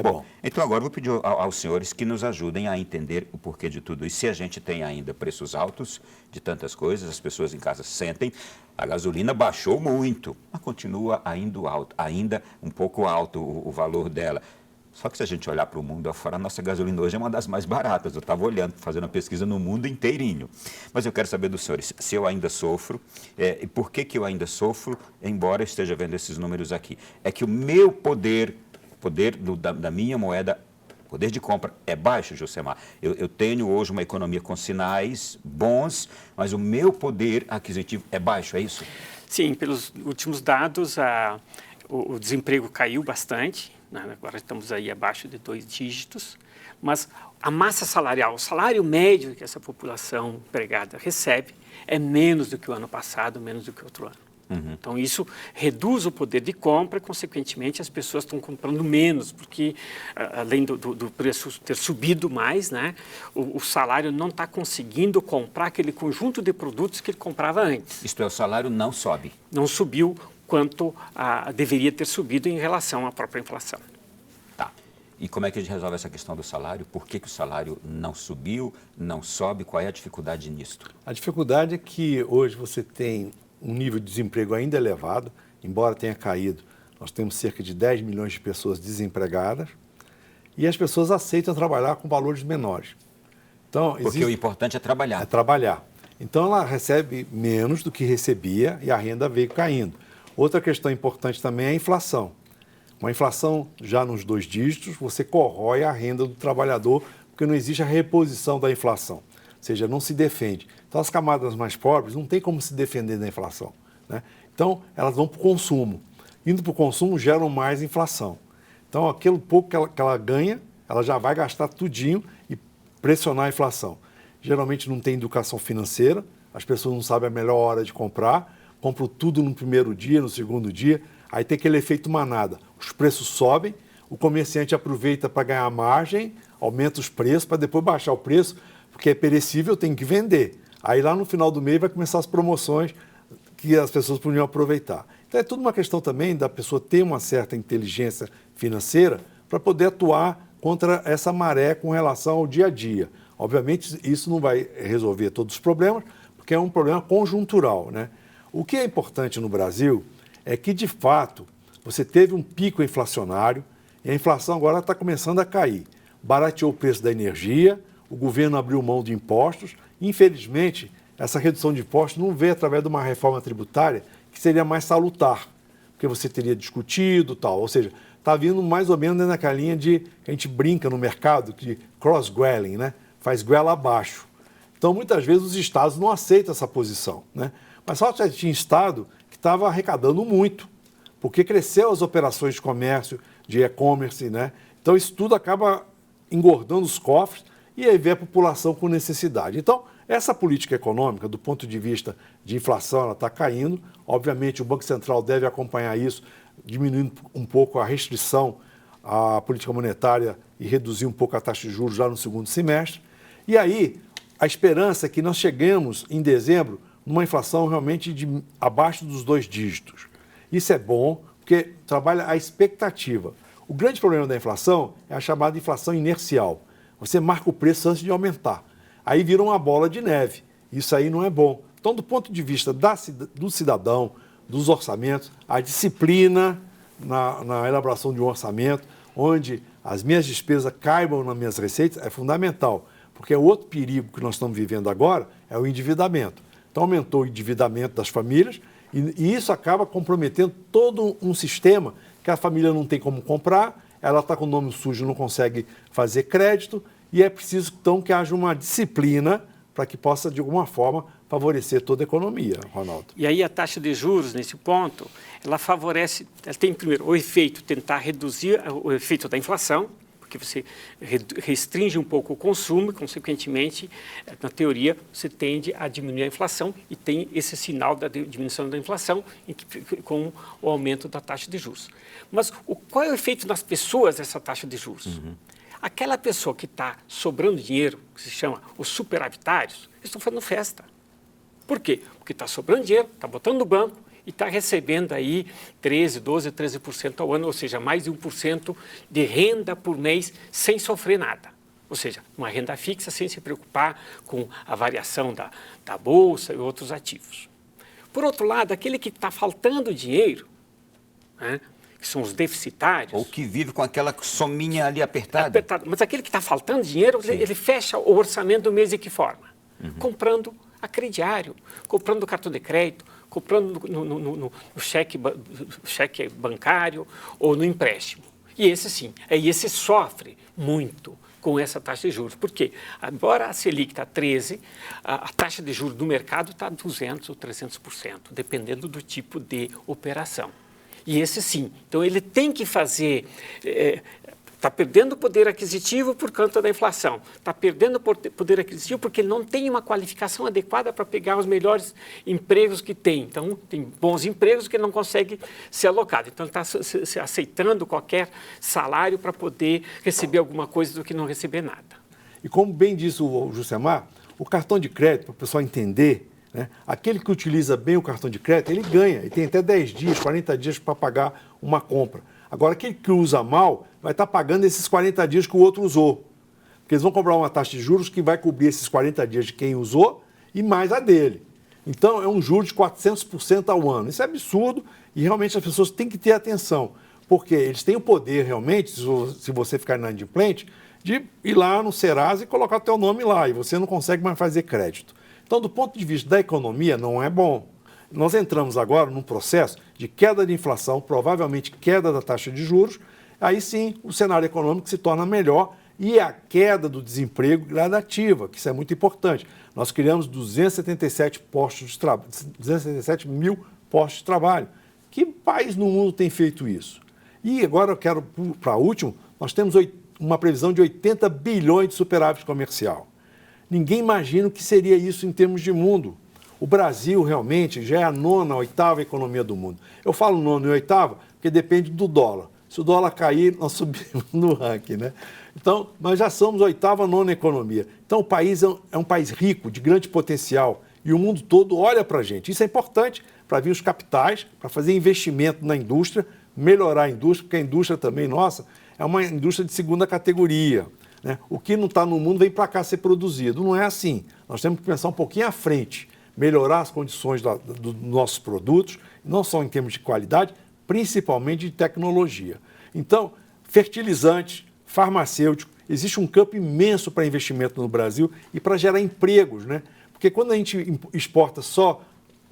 S1: bom. Então agora eu vou pedir aos senhores que nos ajudem a entender o porquê de tudo isso. Se a gente tem ainda preços altos de tantas coisas, as pessoas em casa sentem, a gasolina baixou muito, mas continua ainda um pouco alto o valor dela. Só que se a gente olhar para o mundo afora, a nossa gasolina hoje é uma das mais baratas. Eu estava olhando, fazendo uma pesquisa no mundo inteirinho. Mas eu quero saber dos senhores, se eu ainda sofro, e por que eu ainda sofro, embora eu esteja vendo esses números aqui. É que o meu poder da minha moeda, poder de compra, é baixo, Josemar. Eu tenho hoje uma economia com sinais bons, mas o meu poder aquisitivo é baixo, é isso?
S2: Sim, pelos últimos dados, o desemprego caiu bastante, né? Agora estamos aí abaixo de 2 dígitos, mas a massa salarial, o salário médio que essa população empregada recebe é menos do que o ano passado, menos do que outro ano. Então, isso reduz o poder de compra e, consequentemente, as pessoas estão comprando menos, porque, além do preço ter subido mais, né, o salário não está conseguindo comprar aquele conjunto de produtos que ele comprava antes.
S1: Isto é, o salário não sobe.
S2: Não subiu quanto deveria ter subido em relação à própria inflação.
S1: Tá. E como é que a gente resolve essa questão do salário? Por que o salário não subiu, não sobe? Qual é a dificuldade nisto?
S3: A dificuldade é que hoje você tem um nível de desemprego ainda elevado, embora tenha caído. Nós temos cerca de 10 milhões de pessoas desempregadas e as pessoas aceitam trabalhar com valores menores. Então,
S1: porque o importante é trabalhar.
S3: É trabalhar. Então, ela recebe menos do que recebia e a renda veio caindo. Outra questão importante também é a inflação. Com a inflação já nos 2 dígitos, você corrói a renda do trabalhador, porque não existe a reposição da inflação. seja, não se defende. Então, as camadas mais pobres não têm como se defender da inflação, né? Então, elas vão para o consumo. Indo para o consumo, geram mais inflação. Então, aquele pouco que ela ganha, ela já vai gastar tudinho e pressionar a inflação. Geralmente não tem educação financeira, as pessoas não sabem a melhor hora de comprar, compram tudo no primeiro dia, no segundo dia, aí tem aquele efeito manada. Os preços sobem, o comerciante aproveita para ganhar margem, aumenta os preços para depois baixar o preço, porque é perecível, tem que vender. Aí lá no final do mês vai começar as promoções que as pessoas podiam aproveitar. Então é tudo uma questão também da pessoa ter uma certa inteligência financeira para poder atuar contra essa maré com relação ao dia a dia. Obviamente isso não vai resolver todos os problemas, porque é um problema conjuntural, né? O que é importante no Brasil é que, de fato, você teve um pico inflacionário e a inflação agora está começando a cair. Barateou o preço da energia, o governo abriu mão de impostos. Infelizmente, essa redução de impostos não veio através de uma reforma tributária que seria mais salutar, porque você teria discutido tal. Ou seja, está vindo mais ou menos naquela linha de que a gente brinca no mercado, de cross-gwelling, né? Faz goela abaixo. Então, muitas vezes, os estados não aceitam essa posição, né? Mas só tinha estado que estava arrecadando muito, porque cresceu as operações de comércio, de e-commerce, né? Então, isso tudo acaba engordando os cofres e aí vem a população com necessidade. Então, essa política econômica, do ponto de vista de inflação, ela está caindo. Obviamente, o Banco Central deve acompanhar isso, diminuindo um pouco a restrição à política monetária e reduzir um pouco a taxa de juros já no segundo semestre. E aí, a esperança é que nós cheguemos em dezembro numa inflação realmente abaixo dos 2 dígitos. Isso é bom, porque trabalha a expectativa. O grande problema da inflação é a chamada inflação inercial. Você marca o preço antes de aumentar. Aí vira uma bola de neve. Isso aí não é bom. Então, do ponto de vista do cidadão, dos orçamentos, a disciplina na elaboração de um orçamento, onde as minhas despesas caibam nas minhas receitas, é fundamental. Porque o outro perigo que nós estamos vivendo agora é o endividamento. Então, aumentou o endividamento das famílias e isso acaba comprometendo todo um sistema que a família não tem como comprar, ela está com o nome sujo, não consegue fazer crédito e é preciso, então, que haja uma disciplina para que possa, de alguma forma, favorecer toda a economia, Ronaldo.
S2: E aí a taxa de juros, nesse ponto, ela favorece, ela tem, primeiro, o efeito, tentar reduzir o efeito da inflação, porque você restringe um pouco o consumo e, consequentemente, na teoria, você tende a diminuir a inflação e tem esse sinal da diminuição da inflação com o aumento da taxa de juros. Mas qual é o efeito nas pessoas dessa taxa de juros? Aquela pessoa que está sobrando dinheiro, que se chama os superavitários, eles estão fazendo festa. Por quê? Porque está sobrando dinheiro, está botando no banco, e está recebendo aí 13% ao ano, ou seja, mais de 1% de renda por mês sem sofrer nada. Ou seja, uma renda fixa sem se preocupar com a variação da bolsa e outros ativos. Por outro lado, aquele que está faltando dinheiro, né, que são os deficitários...
S1: Ou que vive com aquela sominha ali apertada.
S2: Mas aquele que está faltando dinheiro, ele fecha o orçamento do mês de que forma? Comprando a crediário, comprando cartão de crédito, comprando no cheque bancário ou no empréstimo. E esse sim, esse sofre muito com essa taxa de juros. Por quê? Embora a Selic está 13%, a taxa de juros do mercado está 200% ou 300%, dependendo do tipo de operação. E esse sim. Então, ele tem que fazer... Está perdendo poder aquisitivo por conta da inflação. Está perdendo poder aquisitivo porque ele não tem uma qualificação adequada para pegar os melhores empregos que tem. Então, tem bons empregos que ele não consegue ser alocado. Então, ele está aceitando qualquer salário para poder receber alguma coisa do que não receber nada.
S3: E como bem disse o Juscemar, o cartão de crédito, para o pessoal entender, né, aquele que utiliza bem o cartão de crédito, ele ganha. Ele tem até 10 dias, 40 dias para pagar uma compra. Agora, aquele que usa mal vai estar pagando esses 40 dias que o outro usou. Porque eles vão cobrar uma taxa de juros que vai cobrir esses 40 dias de quem usou e mais a dele. Então, é um juro de 400% ao ano. Isso é absurdo e realmente as pessoas têm que ter atenção. Porque eles têm o poder realmente, se você ficar inadimplente, de ir lá no Serasa e colocar o teu nome lá e você não consegue mais fazer crédito. Então, do ponto de vista da economia, não é bom. Nós entramos agora num processo de queda de inflação, provavelmente queda da taxa de juros, aí sim o cenário econômico se torna melhor e a queda do desemprego gradativa, que isso é muito importante. Nós criamos 277 mil postos de trabalho. Que país no mundo tem feito isso? E agora eu quero, para último, nós temos uma previsão de 80 bilhões de superávit comercial. Ninguém imagina o que seria isso em termos de mundo. O Brasil realmente já é a nona, oitava economia do mundo. Eu falo nona e oitava porque depende do dólar. Se o dólar cair, nós subimos no ranking, né? Então, nós já somos a oitava, nona economia. Então, o país é um país rico, de grande potencial, e o mundo todo olha para a gente. Isso é importante para vir os capitais, para fazer investimento na indústria, melhorar a indústria, porque a indústria também, nossa, é uma indústria de segunda categoria, né? O que não está no mundo vem para cá ser produzido. Não é assim. Nós temos que pensar um pouquinho à frente, melhorar as condições dos nossos produtos, não só em termos de qualidade, principalmente de tecnologia. Então, fertilizantes, farmacêutico, existe um campo imenso para investimento no Brasil e para gerar empregos, né? Porque quando a gente exporta só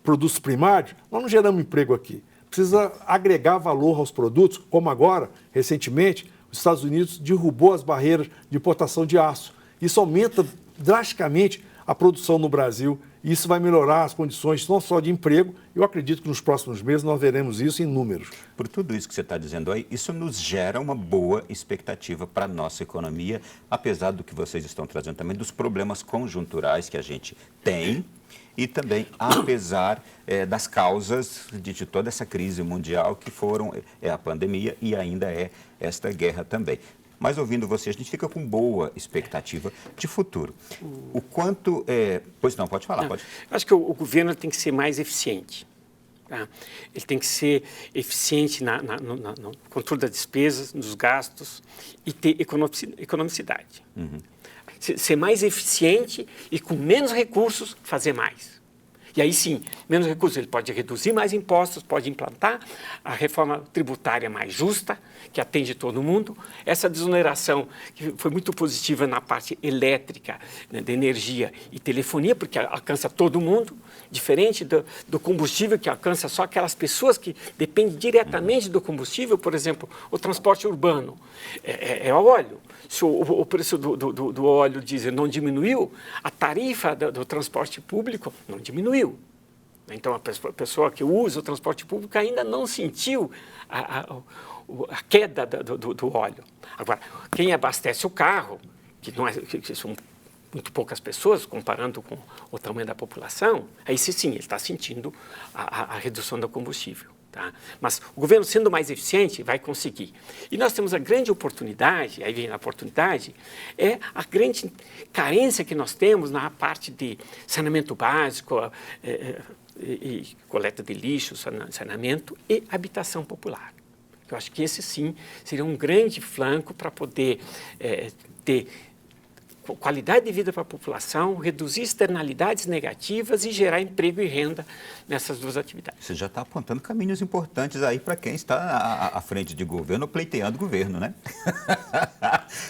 S3: produtos primários, nós não geramos emprego aqui. Precisa agregar valor aos produtos, como agora, recentemente, os Estados Unidos derrubou as barreiras de importação de aço. Isso aumenta drasticamente a produção no Brasil e isso vai melhorar as condições não só de emprego, eu acredito que nos próximos meses nós veremos isso em números.
S1: Por tudo isso que você está dizendo aí, isso nos gera uma boa expectativa para a nossa economia, apesar do que vocês estão trazendo também, dos problemas conjunturais que a gente tem e também apesar das causas de toda essa crise mundial que foram a pandemia e ainda é esta guerra também. Mas ouvindo você, a gente fica com boa expectativa de futuro. O quanto... Pois não, pode falar. Pode.
S2: Acho que o governo tem que ser mais eficiente. Tá? Ele tem que ser eficiente no controle das despesas, nos gastos e ter economicidade. Uhum. Ser mais eficiente e com menos recursos fazer mais. E aí sim, menos recursos, ele pode reduzir mais impostos, pode implantar a reforma tributária mais justa, que atende todo mundo. Essa desoneração que foi muito positiva na parte elétrica, né, de energia e telefonia, porque alcança todo mundo, diferente do combustível, que alcança só aquelas pessoas que dependem diretamente do combustível, por exemplo, o transporte urbano é óleo. Se o preço do óleo diesel não diminuiu, a tarifa do transporte público não diminuiu. Então, a pessoa que usa o transporte público ainda não sentiu a queda do óleo. Agora, quem abastece o carro, que são muito poucas pessoas, comparando com o tamanho da população, aí sim, ele está sentindo a redução do combustível. Tá? Mas o governo, sendo mais eficiente, vai conseguir. E nós temos a grande oportunidade, aí vem a oportunidade, é a grande carência que nós temos na parte de saneamento básico, e coleta de lixo, saneamento e habitação popular. Eu acho que esse, sim, seria um grande flanco para poder ter qualidade de vida para a população, reduzir externalidades negativas e gerar emprego e renda nessas duas atividades.
S1: Você já está apontando caminhos importantes aí para quem está à frente de governo, pleiteando governo, né?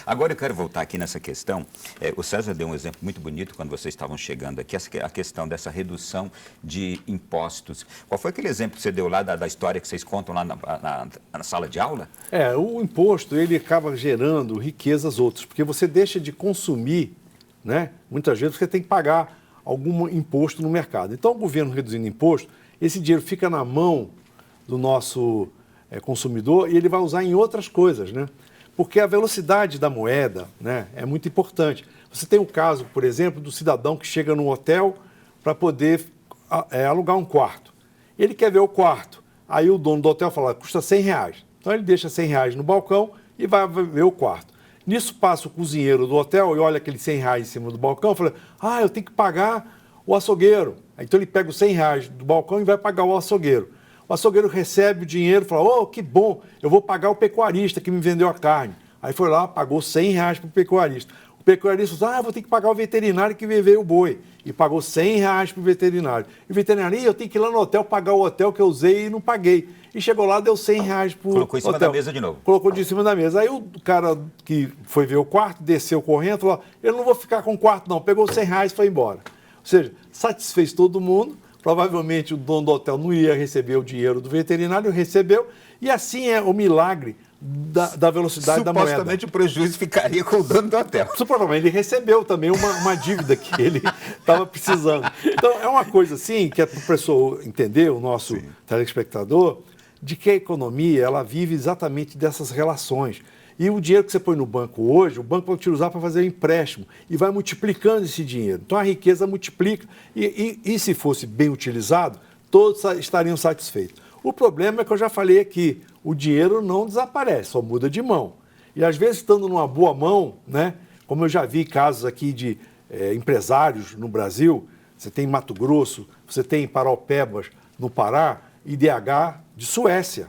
S1: Agora eu quero voltar aqui nessa questão. O César deu um exemplo muito bonito quando vocês estavam chegando aqui, a questão dessa redução de impostos. Qual foi aquele exemplo que você deu lá da história que vocês contam lá na sala de aula?
S3: O imposto, ele acaba gerando riquezas outras, porque você deixa de consumir, né? Muitas vezes você tem que pagar algum imposto no mercado. Então, o governo reduzindo imposto, esse dinheiro fica na mão do nosso consumidor e ele vai usar em outras coisas, né? Porque a velocidade da moeda, né, é muito importante. Você tem o caso, por exemplo, do cidadão que chega num hotel para poder alugar um quarto. Ele quer ver o quarto. Aí o dono do hotel fala, custa R$100. Então, ele deixa R$100 no balcão e vai ver o quarto. Nisso passa o cozinheiro do hotel e olha aqueles R$100 em cima do balcão e fala, eu tenho que pagar o açougueiro. Então ele pega os R$100 do balcão e vai pagar o açougueiro. O açougueiro recebe o dinheiro e fala, que bom, eu vou pagar o pecuarista que me vendeu a carne. Aí foi lá, pagou R$100 para o pecuarista. O pecuarista falou, vou ter que pagar o veterinário que veio o boi. E pagou R$100 para o veterinário. E o veterinário, eu tenho que ir lá no hotel pagar o hotel que eu usei e não paguei. E chegou lá, deu R$100 para o hotel.
S1: Colocou em cima da mesa de novo.
S3: Colocou de cima da mesa. Aí o cara que foi ver o quarto, desceu correndo, falou, eu não vou ficar com o quarto não. Pegou R$100 e foi embora. Ou seja, satisfez todo mundo, provavelmente o dono do hotel não ia receber o dinheiro do veterinário, recebeu, e assim é o milagre da velocidade da moeda.
S1: Supostamente o prejuízo ficaria com o dono do hotel.
S3: Provavelmente ele recebeu também uma dívida que ele estava precisando. Então, é uma coisa assim, que é para o pessoal entender, o nosso telespectador, de que a economia ela vive exatamente dessas relações. E o dinheiro que você põe no banco hoje, o banco vai te usar para fazer um empréstimo e vai multiplicando esse dinheiro. Então, a riqueza multiplica e se fosse bem utilizado, todos estariam satisfeitos. O problema é que eu já falei aqui, o dinheiro não desaparece, só muda de mão. E às vezes, estando numa boa mão, né, como eu já vi casos aqui de empresários no Brasil, você tem Mato Grosso, você tem Paraupebas no Pará, IDH de Suécia.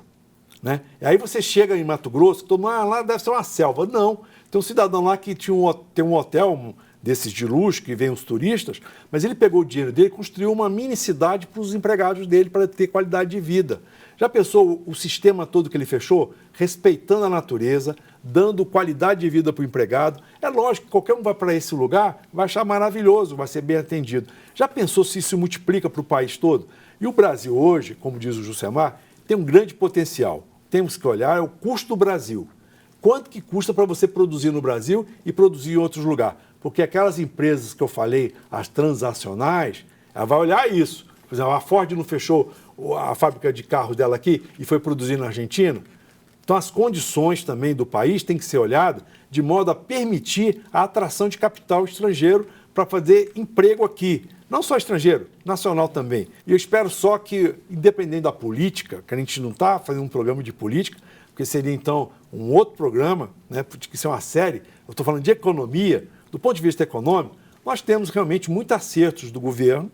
S3: Né? E aí você chega em Mato Grosso, todo mundo, lá deve ser uma selva. Não, tem um cidadão lá que tem um hotel desses de luxo, que vem os turistas, mas ele pegou o dinheiro dele e construiu uma mini cidade para os empregados dele, para ter qualidade de vida. Já pensou o sistema todo que ele fechou? Respeitando a natureza, dando qualidade de vida para o empregado. É lógico que qualquer um vai para esse lugar, vai achar maravilhoso, vai ser bem atendido. Já pensou se isso multiplica para o país todo? E o Brasil hoje, como diz o Jucemar, tem um grande potencial. Temos que olhar o custo do Brasil. Quanto que custa para você produzir no Brasil e produzir em outros lugares? Porque aquelas empresas que eu falei, as transacionais, ela vai olhar isso. Por exemplo, a Ford não fechou a fábrica de carros dela aqui e foi produzir na Argentina? Então, as condições também do país têm que ser olhadas de modo a permitir a atração de capital estrangeiro para fazer emprego aqui. Não só estrangeiro, nacional também. E eu espero só que, independente da política, que a gente não está fazendo um programa de política, porque seria, então, um outro programa, né, porque isso é uma série, eu estou falando de economia, do ponto de vista econômico, nós temos realmente muitos acertos do governo,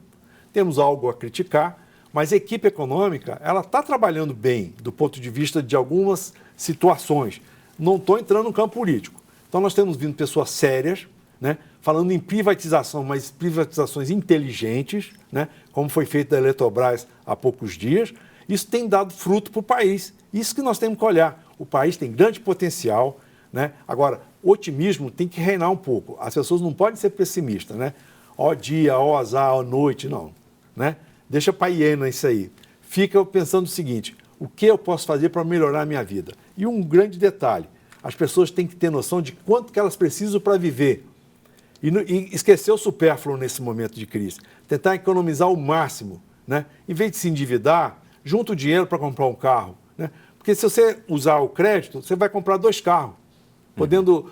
S3: temos algo a criticar, mas a equipe econômica, ela está trabalhando bem do ponto de vista de algumas situações. Não estou entrando no campo político. Então, nós temos vindo pessoas sérias, né, falando em privatização, mas privatizações inteligentes, né, como foi feito da Eletrobras há poucos dias. Isso tem dado fruto para o país. Isso que nós temos que olhar. O país tem grande potencial, né? Agora, o otimismo tem que reinar um pouco. As pessoas não podem ser pessimistas, né? Ó dia, ó azar, ó noite, não. Né? Deixa para hiena isso aí. Fica pensando o seguinte, o que eu posso fazer para melhorar a minha vida? E um grande detalhe, as pessoas têm que ter noção de quanto que elas precisam para viver. E esquecer o supérfluo nesse momento de crise. Tentar economizar o máximo. Né? Em vez de se endividar, junta o dinheiro para comprar um carro. Né? Porque se você usar o crédito, você vai comprar 2 carros. Podendo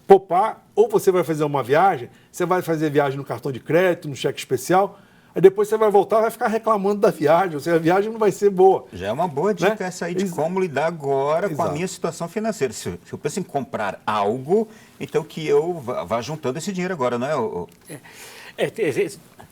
S3: poupar, ou você vai fazer uma viagem, você vai fazer viagem no cartão de crédito, no cheque especial, aí depois você vai voltar e vai ficar reclamando da viagem, ou seja, a viagem não vai ser boa.
S1: Já é uma boa dica, né? Essa aí de como lidar agora com a minha situação financeira. Se eu penso em comprar algo, então que eu vá juntando esse dinheiro agora, não é?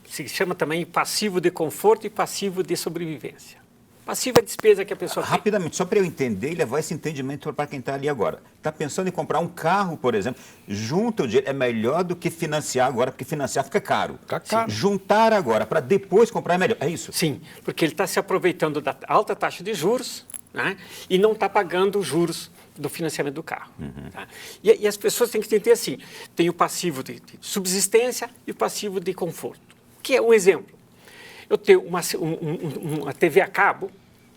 S2: Se chama também passivo de conforto e passivo de sobrevivência. Passivo é a despesa que a pessoa tem.
S1: Rapidamente, só para eu entender e levar esse entendimento para quem está ali agora. Está pensando em comprar um carro, por exemplo, junta o dinheiro, é melhor do que financiar agora, porque financiar fica caro.
S3: Fica caro.
S1: Juntar agora para depois comprar é melhor, é isso?
S2: Sim, porque ele está se aproveitando da alta taxa de juros, né, e não está pagando os juros do financiamento do carro. Tá? E as pessoas têm que entender assim, tem o passivo de subsistência e o passivo de conforto. Que é um exemplo. Eu tenho uma TV a cabo,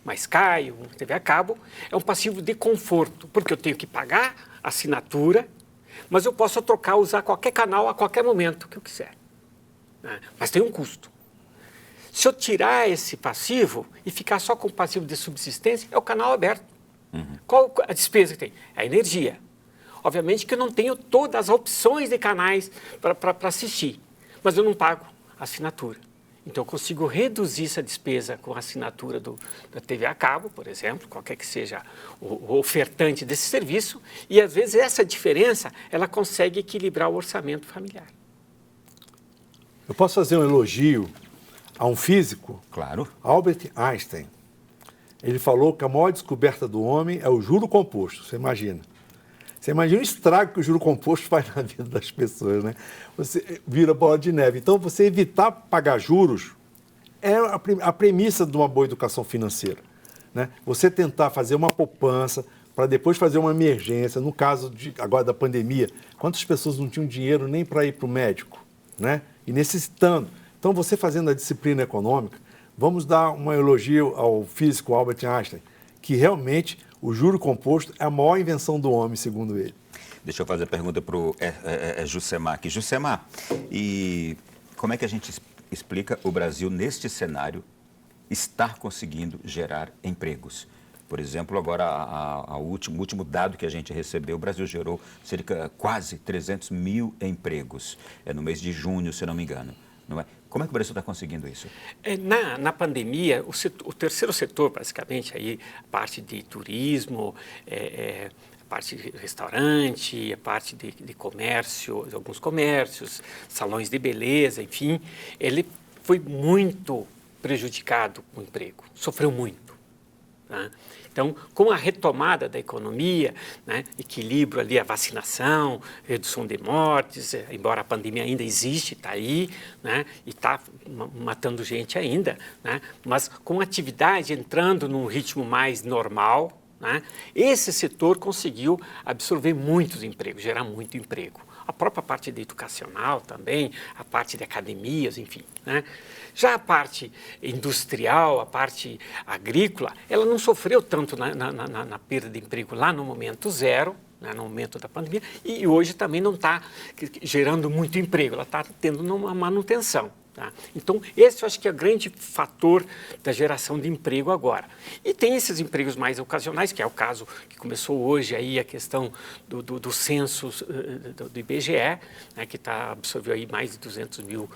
S2: uma Sky, uma TV a cabo, é um passivo de conforto, porque eu tenho que pagar a assinatura, mas eu posso trocar, usar qualquer canal a qualquer momento que eu quiser. Né? Mas tem um custo. Se eu tirar esse passivo e ficar só com o passivo de subsistência, é o canal aberto. Qual a despesa que tem? É a energia. Obviamente que eu não tenho todas as opções de canais para assistir, mas eu não pago a assinatura. Então, eu consigo reduzir essa despesa com a assinatura da TV a cabo, por exemplo, qualquer que seja o ofertante desse serviço, e, às vezes, essa diferença, ela consegue equilibrar o orçamento familiar.
S3: Eu posso fazer um elogio a um físico?
S1: Claro.
S3: Albert Einstein. Ele falou que a maior descoberta do homem é o juro composto, você imagina. Você imagina o estrago que o juro composto faz na vida das pessoas, né? Você vira bola de neve. Então, você evitar pagar juros é a premissa de uma boa educação financeira, né? Você tentar fazer uma poupança para depois fazer uma emergência. No caso agora da pandemia, quantas pessoas não tinham dinheiro nem para ir para o médico, né? E necessitando. Então, você fazendo a disciplina econômica, vamos dar um elogio ao físico Albert Einstein, que realmente o juro composto é a maior invenção do homem, segundo ele.
S1: Deixa eu fazer a pergunta para o Jussemar aqui. Jussemar, e como é que a gente explica o Brasil, neste cenário, estar conseguindo gerar empregos? Por exemplo, agora, o último dado que a gente recebeu, o Brasil gerou quase 300 mil empregos no mês de junho, se não me engano. Não é? Como é que o Brasil está conseguindo isso?
S2: Na pandemia, o terceiro setor, basicamente, aí, a parte de turismo, a parte de restaurante, a parte de comércio, alguns comércios, salões de beleza, enfim, ele foi muito prejudicado com o emprego, sofreu muito. Tá? Então, com a retomada da economia, né, equilíbrio ali, a vacinação, redução de mortes, embora a pandemia ainda existe, está aí, né, e está matando gente ainda, né, mas com a atividade entrando num ritmo mais normal, né, esse setor conseguiu absorver muitos empregos, gerar muito emprego. A própria parte de educacional também, a parte de academias, enfim, né? Já a parte industrial, a parte agrícola, ela não sofreu tanto na perda de emprego lá no momento zero, né, no momento da pandemia, e hoje também não está gerando muito emprego, ela está tendo uma manutenção. Tá? Então, esse eu acho que é o grande fator da geração de emprego agora. E tem esses empregos mais ocasionais, que é o caso que começou hoje, aí, a questão do censo do IBGE, né, que absorveu aí mais de 200 mil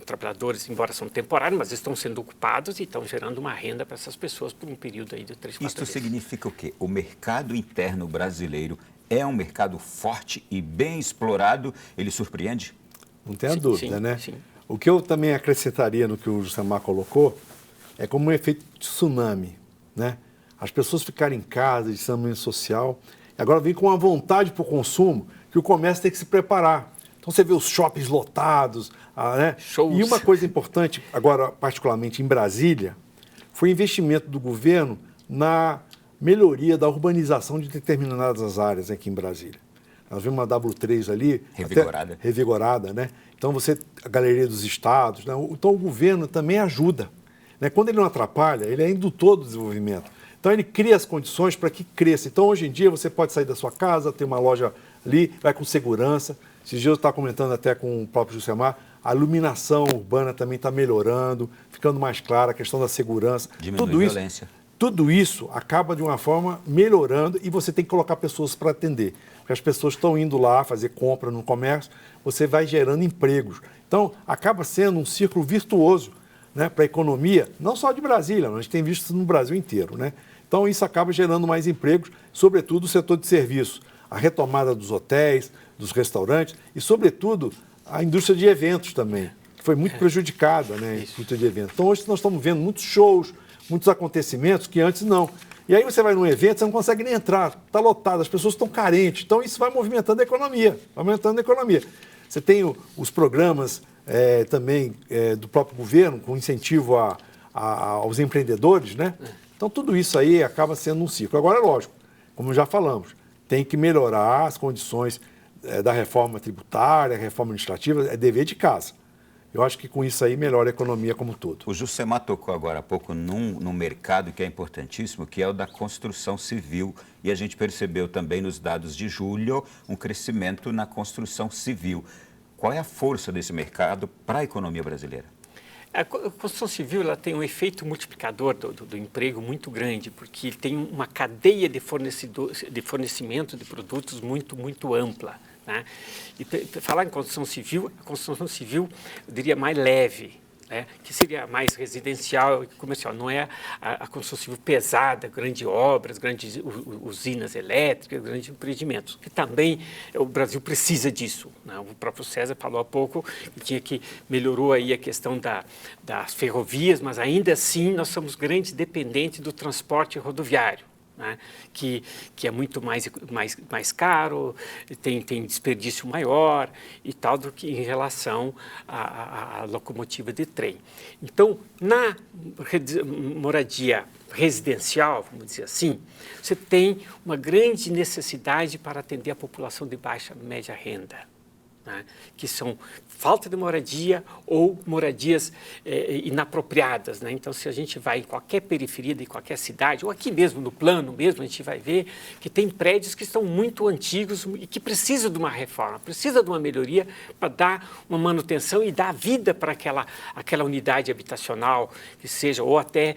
S2: trabalhadores, embora são temporários, mas estão sendo ocupados e estão gerando uma renda para essas pessoas por um período aí de 3, 4 meses.
S1: Isso significa o quê? O mercado interno brasileiro é um mercado forte e bem explorado? Ele surpreende?
S3: Não tem a dúvida, né?
S2: Sim.
S3: O que eu também acrescentaria no que o Jussemar colocou é como um efeito de tsunami, né? As pessoas ficarem em casa, de distanciamento social, e agora vem com uma vontade para o consumo que o comércio tem que se preparar. Então você vê os shoppings lotados, né?
S2: Shows.
S3: E uma coisa importante, agora particularmente em Brasília, foi o investimento do governo na melhoria da urbanização de determinadas áreas aqui em Brasília. Nós vimos uma W3 ali...
S1: Revigorada.
S3: Revigorada, né? Então, a Galeria dos Estados, né? Então o governo também ajuda. Né? Quando ele não atrapalha, ele é indutor do desenvolvimento. Então, ele cria as condições para que cresça. Então, hoje em dia, você pode sair da sua casa, ter uma loja ali, vai com segurança. Esses dias eu estava comentando até com o próprio Jussemar, a iluminação urbana também está melhorando, ficando mais clara, a questão da segurança.
S1: Diminui a violência.
S3: Tudo isso acaba de uma forma melhorando e você tem que colocar pessoas para atender. Porque as pessoas estão indo lá fazer compra no comércio, você vai gerando empregos. Então, acaba sendo um círculo virtuoso, né, para a economia, não só de Brasília, mas a gente tem visto isso no Brasil inteiro. Né? Então, isso acaba gerando mais empregos, sobretudo o setor de serviços, a retomada dos hotéis, dos restaurantes e, sobretudo, a indústria de eventos também, que foi muito prejudicada, né, a indústria de eventos. Então, hoje nós estamos vendo muitos shows, muitos acontecimentos que antes não. E aí você vai num evento, você não consegue nem entrar, está lotado, as pessoas estão carentes. Então, isso vai movimentando a economia, Você tem os programas também do próprio governo, com incentivo aos empreendedores, né? Então, tudo isso aí acaba sendo um ciclo. Agora, é lógico, como já falamos, tem que melhorar as condições da reforma tributária, reforma administrativa, é dever de casa. Eu acho que com isso aí melhora a economia como um todo.
S1: O Jussemar tocou agora há pouco num mercado que é importantíssimo, que é o da construção civil. E a gente percebeu também nos dados de julho um crescimento na construção civil. Qual é a força desse mercado para a economia brasileira?
S2: A construção civil ela tem um efeito multiplicador do emprego muito grande, porque tem uma cadeia de fornecimento de produtos muito ampla. Né? E falar em construção civil, a construção civil, eu diria, mais leve, né? Que seria mais residencial e comercial. Não é a construção civil pesada, grandes obras, grandes usinas elétricas, grandes empreendimentos, que também o Brasil precisa disso. Né? O próprio César falou há pouco que melhorou aí a questão das ferrovias, mas ainda assim nós somos grandes dependentes do transporte rodoviário. Né? Que é muito mais caro, tem desperdício maior e tal do que em relação à locomotiva de trem. Então, na moradia residencial, vamos dizer assim, você tem uma grande necessidade para atender a população de baixa e média renda. né, que são falta de moradia ou moradias inapropriadas, né? Então, se a gente vai em qualquer periferia de qualquer cidade, ou aqui mesmo no plano mesmo, a gente vai ver que tem prédios que estão muito antigos e que precisam de uma reforma, precisam de uma melhoria para dar uma manutenção e dar vida para aquela unidade habitacional, que seja, ou até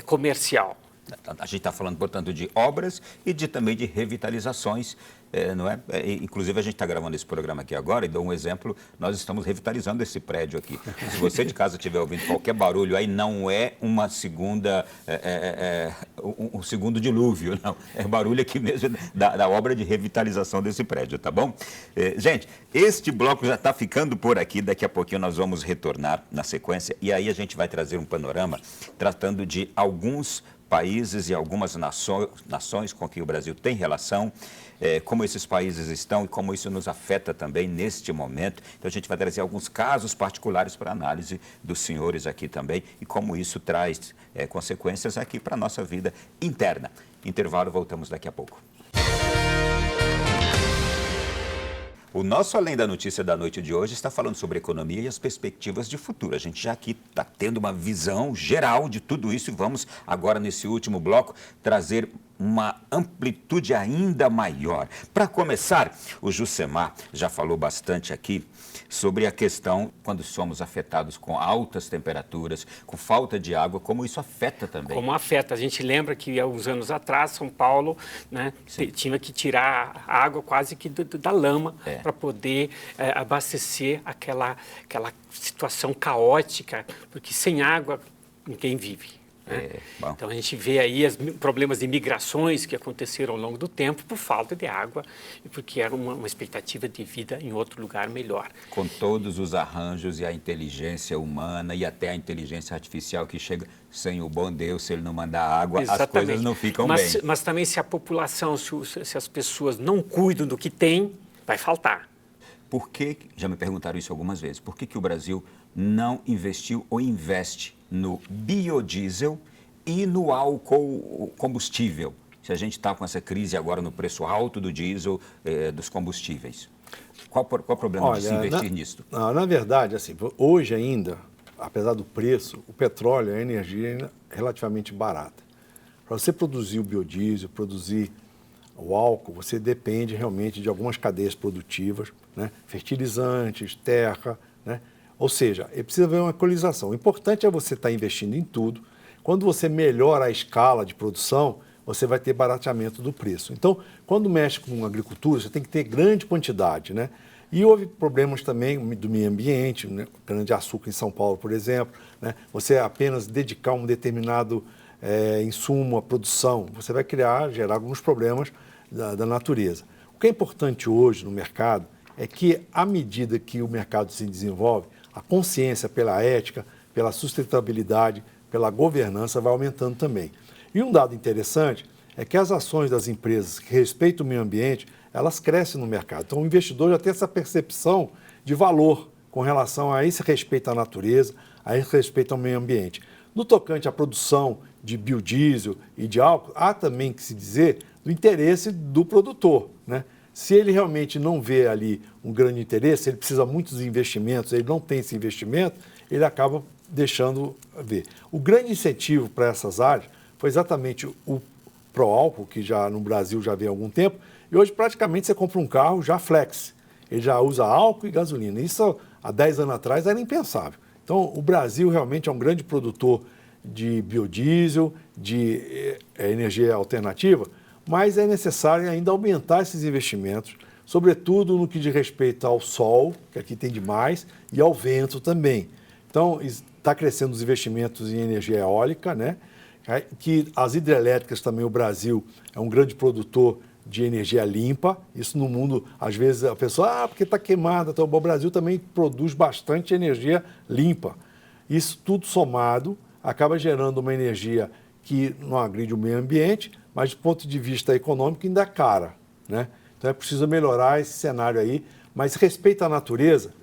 S2: comercial.
S1: A gente está falando, portanto, de obras e também de revitalizações, não é? Inclusive, a gente está gravando esse programa aqui agora e dou um exemplo, nós estamos revitalizando esse prédio aqui. Se você de casa estiver ouvindo qualquer barulho aí, não é uma segunda, um segundo dilúvio, não. É barulho aqui mesmo da obra de revitalização desse prédio, tá bom? Gente, este bloco já está ficando por aqui, daqui a pouquinho nós vamos retornar na sequência e aí a gente vai trazer um panorama tratando de alguns países e algumas nações com que o Brasil tem relação, como esses países estão e como isso nos afeta também neste momento. Então, a gente vai trazer alguns casos particulares para análise dos senhores aqui também e como isso traz consequências aqui para a nossa vida interna. Intervalo, voltamos daqui a pouco. O nosso Além da Notícia da noite de hoje está falando sobre economia e as perspectivas de futuro. A gente já aqui está tendo uma visão geral de tudo isso e vamos agora, nesse último bloco, trazer uma amplitude ainda maior. Para começar, o Juscemar já falou bastante aqui sobre a questão quando somos afetados com altas temperaturas, com falta de água, como isso afeta também.
S2: Como afeta. A gente lembra que há uns anos atrás, São Paulo, né, tinha que tirar a água quase que da lama para poder abastecer aquela situação caótica, porque sem água ninguém vive. Então, a gente vê aí os problemas de migrações que aconteceram ao longo do tempo por falta de água e porque era uma expectativa de vida em outro lugar melhor.
S1: Com todos os arranjos e a inteligência humana e até a inteligência artificial que chega sem o bom Deus, se ele não mandar água,
S2: Exatamente.
S1: As coisas não ficam bem.
S2: Mas também se a população, se as pessoas não cuidam do que tem, vai faltar.
S1: Por que, já me perguntaram isso algumas vezes, por que o Brasil não investiu ou investe no biodiesel e no álcool combustível? Se a gente está com essa crise agora no preço alto do diesel, dos combustíveis. Qual o problema de se investir nisso?
S3: Na verdade, assim, hoje ainda, apesar do preço, o petróleo é a energia relativamente barata. Para você produzir o biodiesel, produzir o álcool, você depende realmente de algumas cadeias produtivas, né? Fertilizantes, terra, né? Ou seja, precisa haver uma equalização. O importante é você estar investindo em tudo. Quando você melhora a escala de produção, você vai ter barateamento do preço. Então, quando mexe com agricultura, você tem que ter grande quantidade, né? E houve problemas também do meio ambiente, né? Cana-de-açúcar em São Paulo, por exemplo, né? Você apenas dedicar um determinado insumo à produção, você vai gerar alguns problemas da natureza. O que é importante hoje no mercado é que, à medida que o mercado se desenvolve, a consciência pela ética, pela sustentabilidade, pela governança vai aumentando também. E um dado interessante é que as ações das empresas que respeitam o meio ambiente, elas crescem no mercado. Então, o investidor já tem essa percepção de valor com relação a esse respeito à natureza, a esse respeito ao meio ambiente. No tocante à produção de biodiesel e de álcool, há também que se dizer do interesse do produtor, né? Se ele realmente não vê ali um grande interesse, ele precisa de muitos investimentos, ele não tem esse investimento, ele acaba deixando ver. O grande incentivo para essas áreas foi exatamente o pró-álcool, que já no Brasil já vem há algum tempo, e hoje praticamente você compra um carro já flex, ele já usa álcool e gasolina. Isso há 10 anos atrás era impensável. Então, o Brasil realmente é um grande produtor de biodiesel, de energia alternativa, mas é necessário ainda aumentar esses investimentos, sobretudo no que diz respeito ao sol, que aqui tem demais, e ao vento também. Então, está crescendo os investimentos em energia eólica, né? Que as hidrelétricas também, o Brasil é um grande produtor de energia limpa. Isso no mundo, às vezes a pessoa, porque está queimada. Então, o Brasil também produz bastante energia limpa. Isso tudo somado acaba gerando uma energia que não agride o meio ambiente, mas do ponto de vista econômico ainda é cara, né? Então é preciso melhorar esse cenário aí, mas respeito à natureza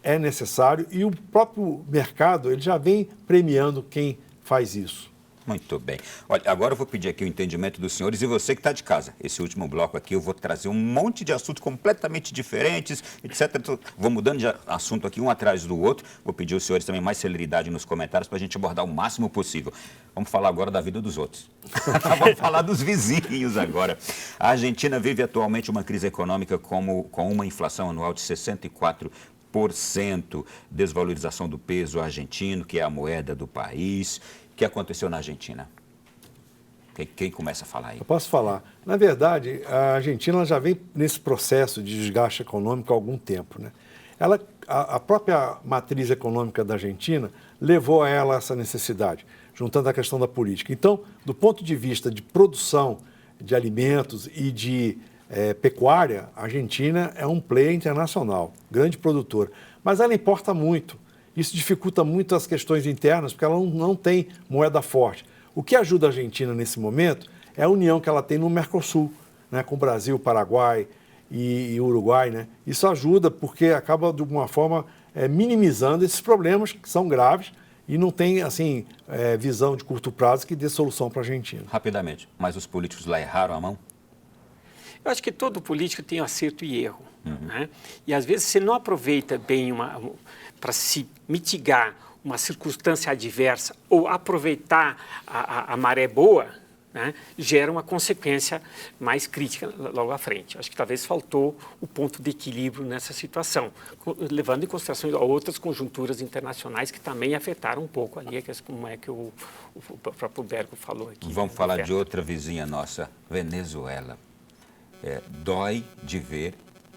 S3: é necessário e o próprio mercado ele já vem premiando quem faz isso.
S1: Muito bem. Olha, agora eu vou pedir aqui o entendimento dos senhores e você que está de casa. Esse último bloco aqui eu vou trazer um monte de assuntos completamente diferentes, etc. Vou mudando de assunto aqui um atrás do outro. Vou pedir aos senhores também mais celeridade nos comentários para a gente abordar o máximo possível. Vamos falar agora da vida dos outros. Vamos falar dos vizinhos agora. A Argentina vive atualmente uma crise econômica com uma inflação anual de 64%. Desvalorização do peso argentino, que é a moeda do país. O que aconteceu na Argentina? Quem começa a falar aí?
S3: Eu posso falar. Na verdade, a Argentina já vem nesse processo de desgaste econômico há algum tempo, né? A própria matriz econômica da Argentina levou a ela essa necessidade, juntando a questão da política. Então, do ponto de vista de produção de alimentos e de pecuária, a Argentina é um player internacional, grande produtor. Mas ela importa muito. Isso dificulta muito as questões internas, porque ela não tem moeda forte. O que ajuda a Argentina nesse momento é a união que ela tem no Mercosul, né, com o Brasil, Paraguai e Uruguai. Né? Isso ajuda porque acaba, de alguma forma, minimizando esses problemas que são graves e não tem assim, visão de curto prazo que dê solução para a Argentina.
S1: Rapidamente, mas os políticos lá erraram a mão?
S2: Eu acho que todo político tem acerto e erro. Né? E às vezes você não aproveita bem para se mitigar uma circunstância adversa ou aproveitar a maré boa, né? Gera uma consequência mais crítica logo à frente. Acho que talvez faltou o ponto de equilíbrio nessa situação, levando em consideração outras conjunturas internacionais que também afetaram um pouco ali, como é que o próprio Bergo falou aqui.
S1: Vamos falar de outra vizinha nossa, Venezuela. Dói de ver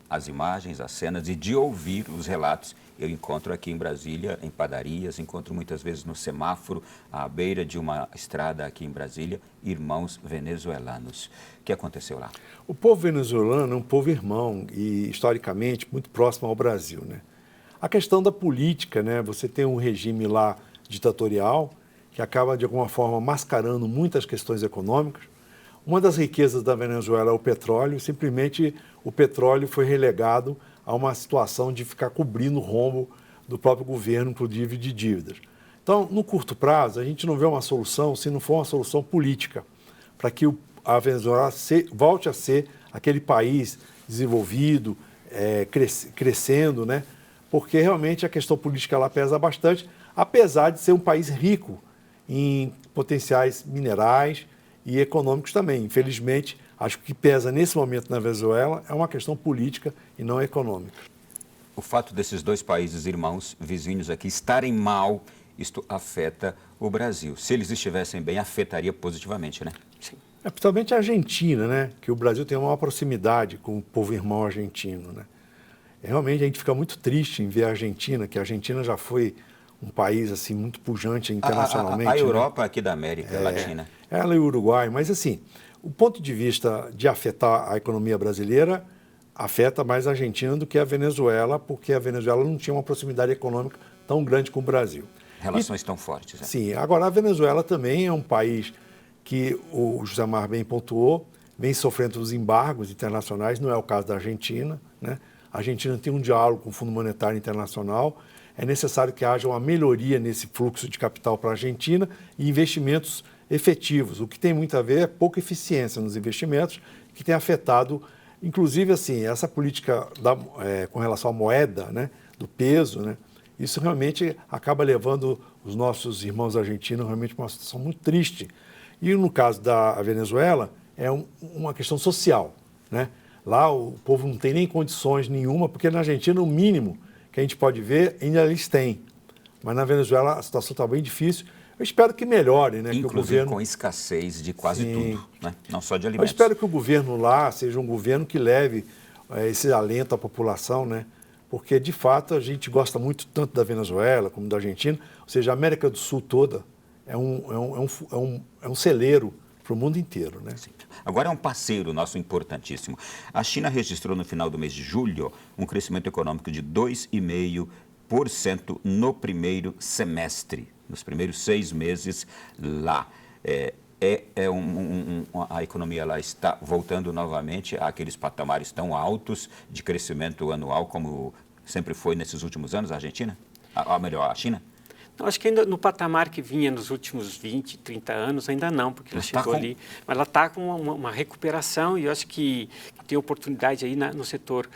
S1: as imagens, as cenas e de ouvir os relatos. Eu encontro aqui em Brasília, em padarias, encontro muitas vezes no semáforo, à beira de uma estrada aqui em Brasília, irmãos venezuelanos. O que aconteceu lá?
S3: O povo venezuelano é um povo irmão e, historicamente, muito próximo ao Brasil. Né? A questão da política, né? Você tem um regime lá ditatorial que acaba, de alguma forma, mascarando muitas questões econômicas. Uma das riquezas da Venezuela é o petróleo, simplesmente o petróleo foi relegado a uma situação de ficar cobrindo o rombo do próprio governo, inclusive de dívidas. Então, no curto prazo, a gente não vê uma solução se não for uma solução política, para que a Venezuela volte a ser aquele país desenvolvido, crescendo, né? Porque realmente a questão política lá pesa bastante, apesar de ser um país rico em potenciais minerais e econômicos também. Infelizmente, acho que o que pesa nesse momento na Venezuela é uma questão política e não econômica.
S1: O fato desses dois países irmãos, vizinhos aqui, estarem mal, isto afeta o Brasil. Se eles estivessem bem, afetaria positivamente, né?
S2: Sim.
S3: Principalmente a Argentina, né? Que o Brasil tem uma maior proximidade com o povo irmão argentino, né? Realmente a gente fica muito triste em ver a Argentina, que a Argentina já foi um país assim muito pujante internacionalmente.
S1: A Europa, né? Aqui da América Latina.
S3: Ela e o Uruguai, mas assim, o ponto de vista de afetar a economia brasileira afeta mais a Argentina do que a Venezuela, porque a Venezuela não tinha uma proximidade econômica tão grande com o Brasil.
S1: Relações tão fortes.
S3: Sim, agora a Venezuela também é um país que o José Mar bem pontuou, vem sofrendo os embargos internacionais, não é o caso da Argentina, né? A Argentina tem um diálogo com o Fundo Monetário Internacional, é necessário que haja uma melhoria nesse fluxo de capital para a Argentina e investimentos efetivos. O que tem muito a ver é pouca eficiência nos investimentos, que tem afetado, inclusive, assim, essa política com relação à moeda, né, do peso, né, isso realmente acaba levando os nossos irmãos argentinos realmente para uma situação muito triste. E no caso da Venezuela, é uma questão social, né? Lá o povo não tem nem condições nenhuma, porque na Argentina o mínimo que a gente pode ver ainda eles têm. Mas na Venezuela a situação está bem difícil. Eu espero que melhore, né?
S1: Inclusive
S3: que o governo...
S1: com escassez de quase tudo, né? Não só de
S3: Eu
S1: alimentos.
S3: espero que o governo lá seja um governo que leve esse alento à população, né? Porque, de fato, a gente gosta muito tanto da Venezuela como da Argentina, ou seja, a América do Sul toda é um celeiro para o mundo inteiro, né?
S1: Sim. Agora é um parceiro nosso importantíssimo. A China registrou no final do mês de julho um crescimento econômico de 2,5% no primeiro semestre, nos primeiros 6 meses lá. A economia lá está voltando novamente àqueles patamares tão altos de crescimento anual como sempre foi nesses últimos anos, a Argentina? Melhor, a China?
S2: Não, acho que ainda no patamar que vinha nos últimos 20, 30 anos, ainda não, porque ela chegou ali. Mas ela está com uma recuperação e eu acho que tem oportunidade aí no setor,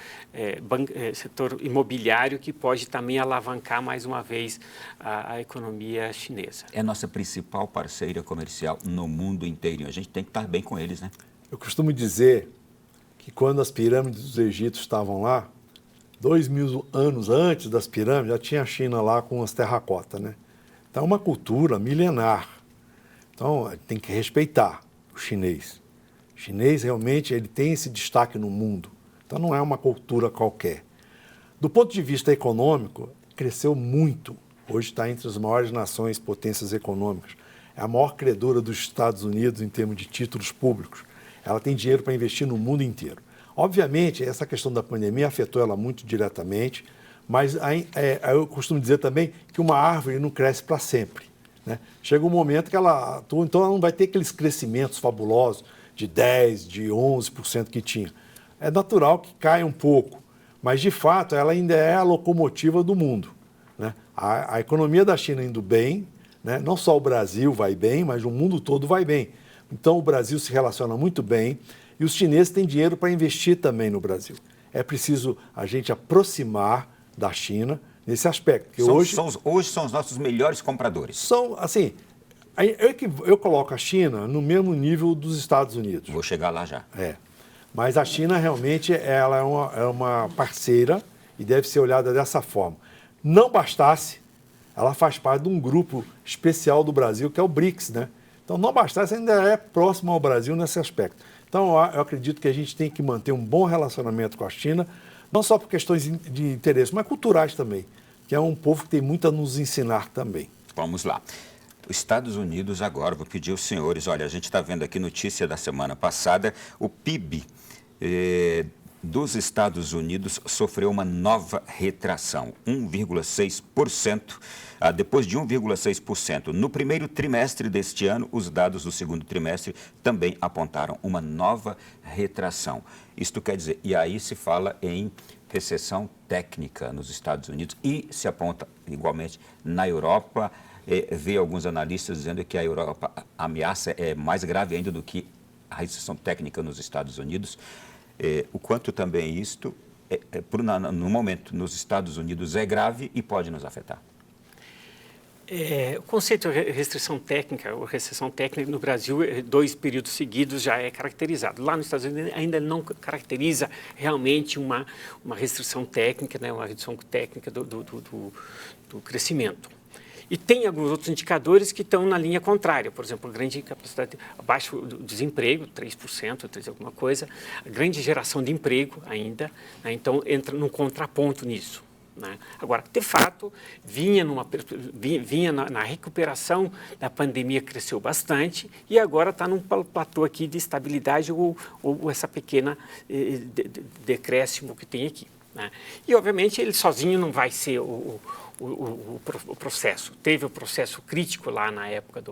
S2: setor imobiliário que pode também alavancar mais uma vez a economia chinesa.
S1: É a nossa principal parceira comercial no mundo inteiro e a gente tem que estar bem com eles, né?
S3: Eu costumo dizer que quando as pirâmides dos Egito estavam lá, 2000 anos antes das pirâmides, já tinha a China lá com as terracotas, né? Então, é uma cultura milenar. Então, tem que respeitar o chinês. O chinês, realmente, ele tem esse destaque no mundo. Então, não é uma cultura qualquer. Do ponto de vista econômico, cresceu muito. Hoje está entre as maiores nações, potências econômicas. É a maior credora dos Estados Unidos em termos de títulos públicos. Ela tem dinheiro para investir no mundo inteiro. Obviamente, essa questão da pandemia afetou ela muito diretamente, mas eu costumo dizer também que uma árvore não cresce para sempre, né? Chega um momento que ela atua, então ela não vai ter aqueles crescimentos fabulosos de 10%, de 11% que tinha. É natural que caia um pouco, mas de fato ela ainda é a locomotiva do mundo, né? A economia da China indo bem, né? Não só o Brasil vai bem, mas o mundo todo vai bem. Então o Brasil se relaciona muito bem. E os chineses têm dinheiro para investir também no Brasil. É preciso a gente aproximar da China nesse aspecto. Porque hoje
S1: são os nossos melhores compradores.
S3: São, assim, eu coloco a China no mesmo nível dos Estados Unidos.
S1: Vou chegar lá já.
S3: Mas a China realmente ela é uma parceira e deve ser olhada dessa forma. Não bastasse, ela faz parte de um grupo especial do Brasil, que é o BRICS, né? Então, não bastasse, ainda é próximo ao Brasil nesse aspecto. Então, eu acredito que a gente tem que manter um bom relacionamento com a China, não só por questões de interesse, mas culturais também, que é um povo que tem muito a nos ensinar também.
S1: Vamos lá. Os Estados Unidos agora, vou pedir aos senhores, olha, a gente está vendo aqui notícia da semana passada, o PIB dos Estados Unidos sofreu uma nova retração, 1,6%, depois de 1,6%. No primeiro trimestre deste ano, os dados do segundo trimestre também apontaram uma nova retração. Isto quer dizer, e aí se fala em recessão técnica nos Estados Unidos e se aponta igualmente na Europa. Vê alguns analistas dizendo que a Europa, a ameaça é mais grave ainda do que a recessão técnica nos Estados Unidos. O quanto também isto, no momento, nos Estados Unidos é grave e pode nos afetar.
S2: O conceito de restrição técnica ou recessão técnica no Brasil, 2 períodos seguidos já é caracterizado. Lá nos Estados Unidos ainda não caracteriza realmente uma restrição técnica, né, uma redução técnica do crescimento. E tem alguns outros indicadores que estão na linha contrária, por exemplo, a grande capacidade, abaixo do desemprego, 3%, 3 alguma coisa, a grande geração de emprego ainda, né, então entra num contraponto nisso. Né? Agora, de fato, vinha na recuperação da pandemia, cresceu bastante e agora está num platô aqui de estabilidade ou essa pequena decréscimo que tem aqui. Né? E, obviamente, ele sozinho não vai ser o processo. Teve o processo crítico lá na época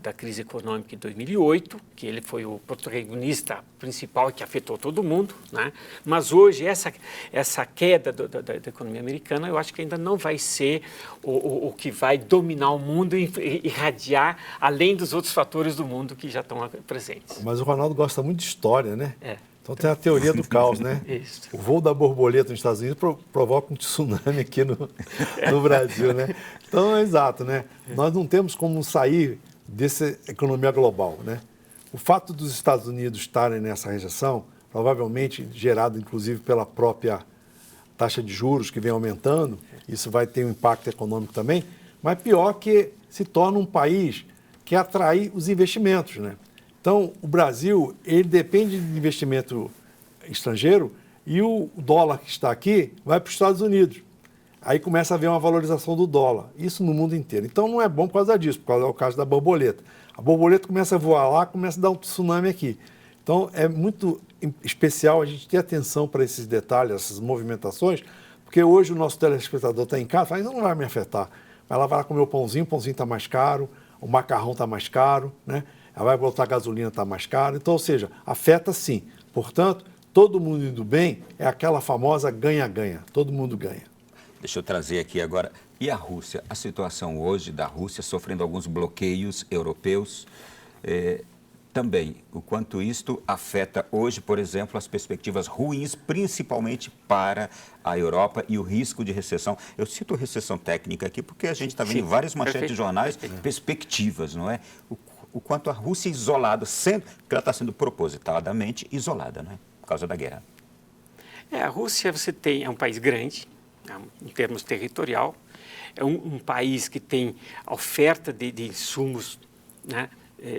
S2: da crise econômica de 2008, que ele foi o protagonista principal que afetou todo mundo, né? Mas hoje essa queda da economia americana, eu acho que ainda não vai ser o que vai dominar o mundo e irradiar além dos outros fatores do mundo que já estão presentes.
S3: Mas o Ronaldo gosta muito de história, né? Então tem a teoria do caos, né?
S2: Isso.
S3: O voo da borboleta nos Estados Unidos provoca um tsunami aqui no Brasil, né? Então, é exato, né? Nós não temos como sair dessa economia global, né? O fato dos Estados Unidos estarem nessa recessão, provavelmente gerado inclusive pela própria taxa de juros que vem aumentando, isso vai ter um impacto econômico também, mas pior que se torna um país que atrai os investimentos, né? Então, o Brasil, ele depende de investimento estrangeiro e o dólar que está aqui vai para os Estados Unidos. Aí começa a haver uma valorização do dólar, isso no mundo inteiro. Então, não é bom por causa disso, por causa do caso da borboleta. A borboleta começa a voar lá, começa a dar um tsunami aqui. Então, é muito especial a gente ter atenção para esses detalhes, essas movimentações, porque hoje o nosso telespectador está em casa, fala, isso não vai me afetar. Mas ela vai lá comer o pãozinho está mais caro, o macarrão está mais caro, né? Ela vai botar gasolina, está mais caro. Então, ou seja, afeta sim. Portanto, todo mundo indo bem é aquela famosa ganha-ganha. Todo mundo ganha.
S1: Deixa eu trazer aqui agora E a Rússia? A situação hoje da Rússia sofrendo alguns bloqueios europeus, também, o quanto isto afeta hoje, por exemplo, as perspectivas ruins, principalmente para a Europa e o risco de recessão. Eu cito recessão técnica aqui porque a gente está vendo em várias manchetes de jornais perspectivas, não é? O quanto a Rússia isolada, sendo que ela está sendo propositadamente isolada, não é? Por causa da guerra.
S2: A Rússia é um país grande, em termos territorial, é um país que tem oferta de insumos, né?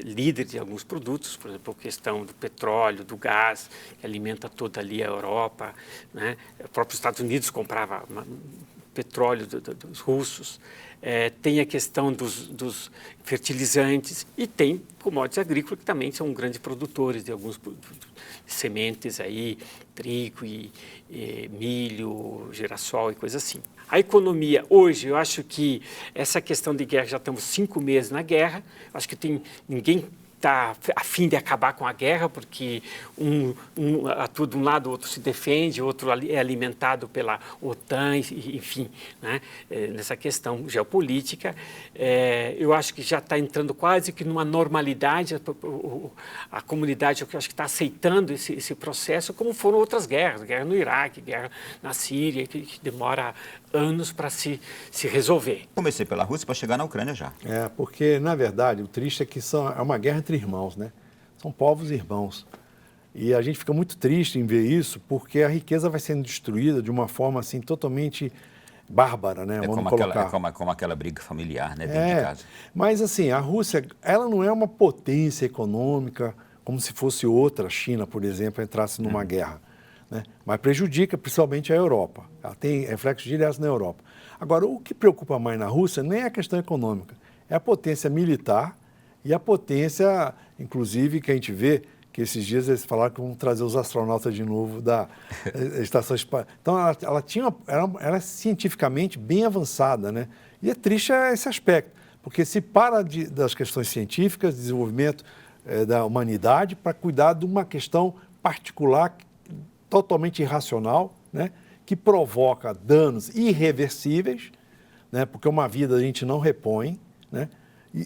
S2: Líder de alguns produtos, por exemplo, a questão do petróleo, do gás, que alimenta toda ali a Europa, né? O próprio Estados Unidos comprava petróleo dos russos, tem a questão dos fertilizantes e tem commodities agrícolas que também são grandes produtores de alguns sementes aí, trigo e milho, girassol e coisas assim. A economia, hoje, eu acho que essa questão de guerra, já estamos 5 meses na guerra, acho que ninguém está a fim de acabar com a guerra, porque um atua de um lado, o outro se defende, o outro é alimentado pela OTAN, enfim, né? Nessa questão geopolítica. Eu acho que já está entrando quase que numa normalidade, a comunidade, eu acho que está aceitando esse processo, como foram outras guerras, guerra no Iraque, guerra na Síria, que demora anos para se resolver.
S1: Comecei pela Rússia para chegar na Ucrânia já.
S3: Porque, na verdade, o triste é que é uma guerra entre irmãos, né? São povos irmãos. E a gente fica muito triste em ver isso, porque a riqueza vai sendo destruída de uma forma, assim, totalmente bárbara, né?
S1: Como aquela briga familiar, né? Dentro de casa.
S3: Mas, assim, a Rússia, ela não é uma potência econômica, como se fosse outra, a China, por exemplo, entrasse numa guerra, né? Mas prejudica principalmente a Europa. Ela tem reflexos diretos na Europa. Agora, o que preocupa mais na Rússia nem é a questão econômica, é a potência militar e a potência, inclusive, que a gente vê, que esses dias eles falaram que vão trazer os astronautas de novo da Estação Espacial. Então, ela é cientificamente bem avançada, né? E é triste esse aspecto, porque se para das questões científicas, desenvolvimento da humanidade, para cuidar de uma questão particular, totalmente irracional, né? Que provoca danos irreversíveis, né? Porque uma vida a gente não repõe, né?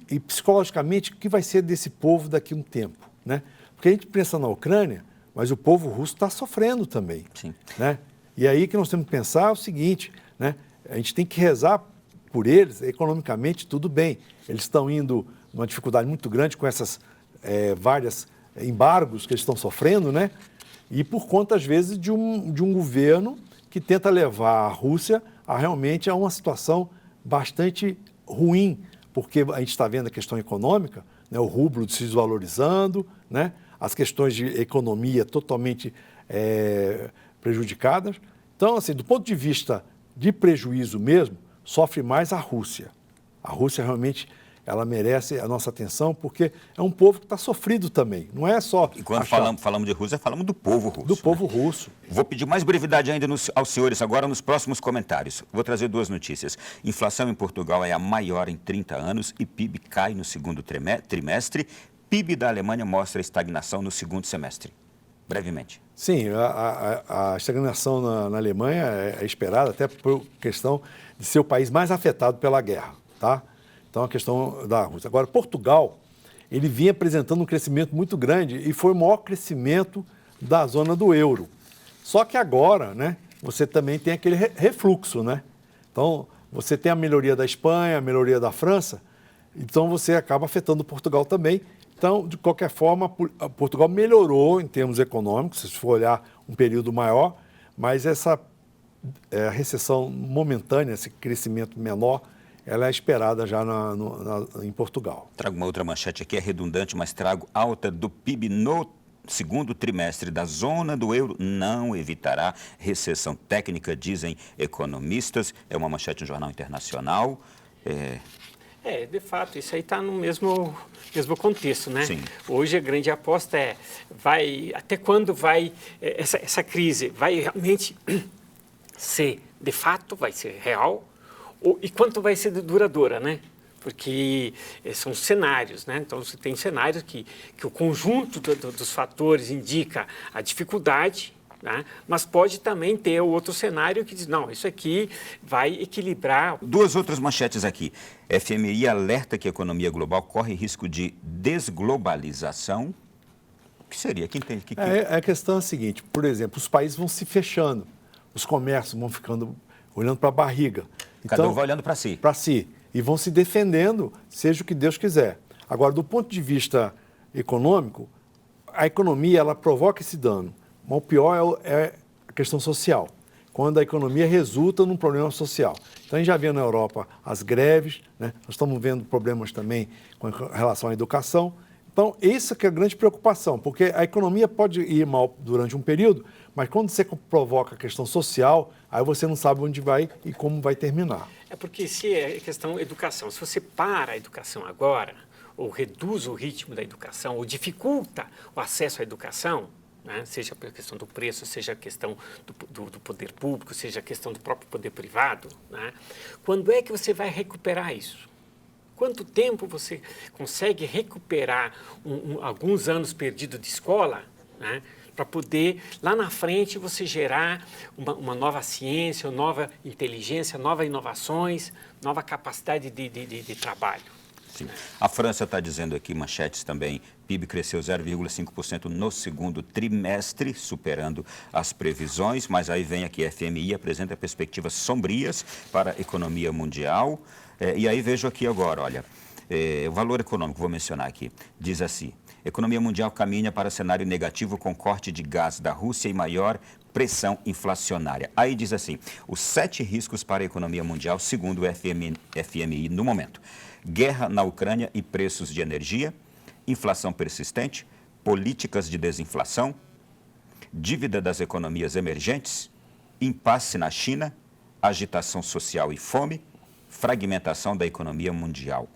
S3: E psicologicamente, o que vai ser desse povo daqui a um tempo, né? Porque a gente pensa na Ucrânia, mas o povo russo está sofrendo também.
S1: Sim.
S3: Né? E aí que nós temos que pensar é o seguinte, né? A gente tem que rezar por eles, economicamente tudo bem. Eles estão indo numa dificuldade muito grande com essas várias embargos que eles estão sofrendo, né? E por conta, às vezes, de um governo que tenta levar a Rússia realmente a uma situação bastante ruim, porque a gente está vendo a questão econômica, né? O rublo se desvalorizando, né? As questões de economia totalmente prejudicadas. Então, assim, do ponto de vista de prejuízo mesmo, sofre mais a Rússia. A Rússia realmente ela merece a nossa atenção, porque é um povo que está sofrido também. Não é só...
S1: E quando falamos de Rússia, falamos do povo russo.
S3: Do povo russo.
S1: Vou pedir mais brevidade ainda aos senhores agora nos próximos comentários. Vou trazer 2 notícias. Inflação em Portugal é a maior em 30 anos e PIB cai no segundo trimestre. PIB da Alemanha mostra estagnação no segundo semestre. Brevemente.
S3: Sim, a estagnação na Alemanha é esperada até por questão de ser o país mais afetado pela guerra, tá? Então, a questão da Rússia. Agora, Portugal, ele vinha apresentando um crescimento muito grande e foi o maior crescimento da zona do euro. Só que agora, né, você também tem aquele refluxo, né? Então, você tem a melhoria da Espanha, a melhoria da França, então você acaba afetando Portugal também. Então, de qualquer forma, Portugal melhorou em termos econômicos, se for olhar um período maior, mas essa recessão momentânea, esse crescimento menor, ela é esperada já em Portugal.
S1: Trago uma outra manchete aqui, é redundante, mas trago alta do PIB no segundo trimestre da zona do euro não evitará recessão técnica, dizem economistas. É uma manchete de um jornal internacional.
S2: De fato, isso aí está no mesmo contexto, né?
S1: Sim.
S2: Hoje a grande aposta até quando vai essa crise? Vai realmente ser, de fato, vai ser real? E quanto vai ser duradoura, né? Porque são cenários, né? Então, você tem cenários que o conjunto dos fatores indica a dificuldade, né? Mas pode também ter o outro cenário que diz, não, isso aqui vai equilibrar.
S1: Duas outras manchetes aqui. FMI alerta que a economia global corre risco de desglobalização. O que seria? Quem tem?
S3: A questão é a seguinte, por exemplo, os países vão se fechando, os comércios vão ficando olhando para a barriga.
S1: Cada um vai olhando para si.
S3: Para si. E vão se defendendo, seja o que Deus quiser. Agora, do ponto de vista econômico, a economia ela provoca esse dano. Mas o pior é a questão social, quando a economia resulta num problema social. Então, a gente já vê na Europa as greves, né? Nós estamos vendo problemas também com relação à educação. Então, essa que é a grande preocupação, porque a economia pode ir mal durante um período, mas quando você provoca a questão social, aí você não sabe onde vai e como vai terminar.
S2: É porque se é questão educação, se você para a educação agora, ou reduz o ritmo da educação, ou dificulta o acesso à educação, né? Seja pela questão do preço, seja a questão do poder público, seja a questão do próprio poder privado, né? Quando é que você vai recuperar isso? Quanto tempo você consegue recuperar alguns anos perdidos de escola, né, para poder, lá na frente, você gerar uma nova ciência, uma nova inteligência, novas inovações, nova capacidade de trabalho?
S1: Sim. A França está dizendo aqui, manchetes também, PIB cresceu 0,5% no segundo trimestre, superando as previsões, mas aí vem aqui, a FMI apresenta perspectivas sombrias para a economia mundial. E aí vejo aqui agora, olha, o valor econômico, vou mencionar aqui, diz assim, economia mundial caminha para cenário negativo com corte de gás da Rússia e maior pressão inflacionária. Aí diz assim, os 7 riscos para a economia mundial, segundo o FMI no momento. Guerra na Ucrânia e preços de energia, inflação persistente, políticas de desinflação, dívida das economias emergentes, impasse na China, agitação social e fome, fragmentação da economia mundial.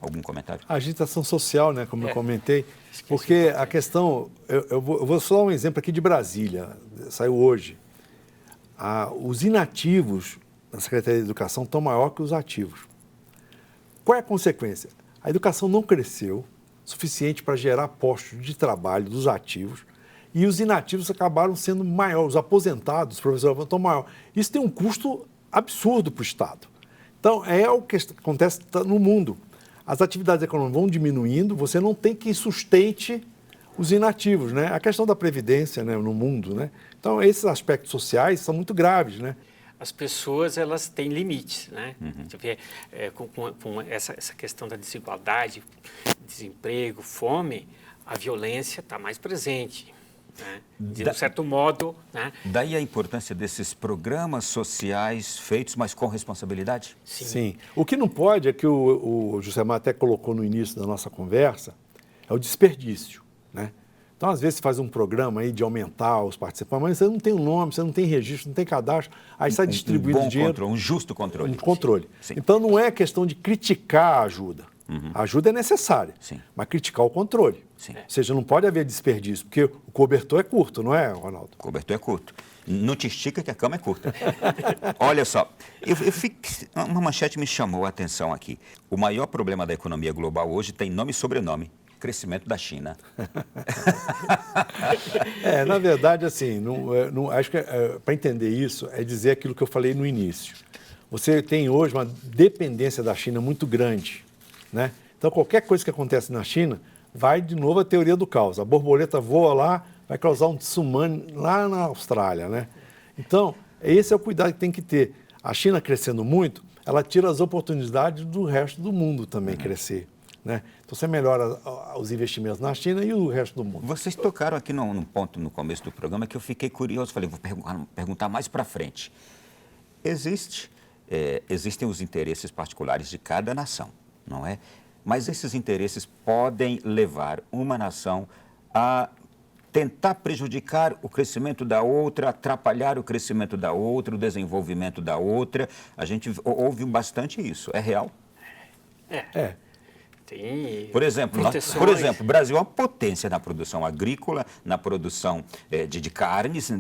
S1: Algum comentário?
S3: A agitação social, né, como eu comentei, porque a questão, eu vou só dar um exemplo aqui de Brasília, saiu hoje. Os inativos na Secretaria de Educação estão maior que os ativos. Qual é a consequência? A educação não cresceu suficiente para gerar postos de trabalho dos ativos e os inativos acabaram sendo maiores, os aposentados, os professores estão maiores. Isso tem um custo absurdo para o Estado. Então, é o que acontece no mundo. As atividades econômicas vão diminuindo, você não tem quem sustente os inativos, né? A questão da previdência, né, no mundo, né? Então, esses aspectos sociais são muito graves, né?
S2: As pessoas, elas têm limites, né? Você vê, com essa questão da desigualdade, desemprego, fome, a violência está mais presente. Né? De um certo modo, né?
S1: Daí a importância desses programas sociais feitos, mas com responsabilidade?
S3: Sim. O que não pode é que o Josemar até colocou no início da nossa conversa, é o desperdício, né? Então, às vezes, você faz um programa aí de aumentar os participantes, mas você não tem um nome, você não tem registro, não tem cadastro, aí está distribuindo dinheiro.
S1: Controle, um justo controle.
S3: Um controle.
S1: Sim.
S3: Então, não é questão de criticar a ajuda. A ajuda é necessária, mas criticar o controle.
S1: Sim.
S3: Ou seja, não pode haver desperdício, porque o cobertor é curto, não é, Ronaldo?
S1: O cobertor é curto. Não te estica que a cama é curta. Olha só, uma manchete me chamou a atenção aqui. O maior problema da economia global hoje tem nome e sobrenome. Crescimento da China.
S3: Na verdade, assim, acho que para entender isso é dizer aquilo que eu falei no início. Você tem hoje uma dependência da China muito grande, né? Então, qualquer coisa que acontece na China vai de novo à teoria do caos. A borboleta voa lá, vai causar um tsunami lá na Austrália, né? Então, esse é o cuidado que tem que ter. A China crescendo muito, ela tira as oportunidades do resto do mundo também crescer. Né? Então, você melhora os investimentos na China e o resto do mundo.
S1: Vocês tocaram aqui num ponto no começo do programa que eu fiquei curioso. Falei, vou perguntar mais para frente. Existem os interesses particulares de cada nação, não é? Mas esses interesses podem levar uma nação a tentar prejudicar o crescimento da outra, atrapalhar o crescimento da outra, o desenvolvimento da outra. A gente ouve bastante isso. É real?
S2: Tem
S1: por exemplo, o Brasil é uma potência na produção agrícola, na produção de carnes,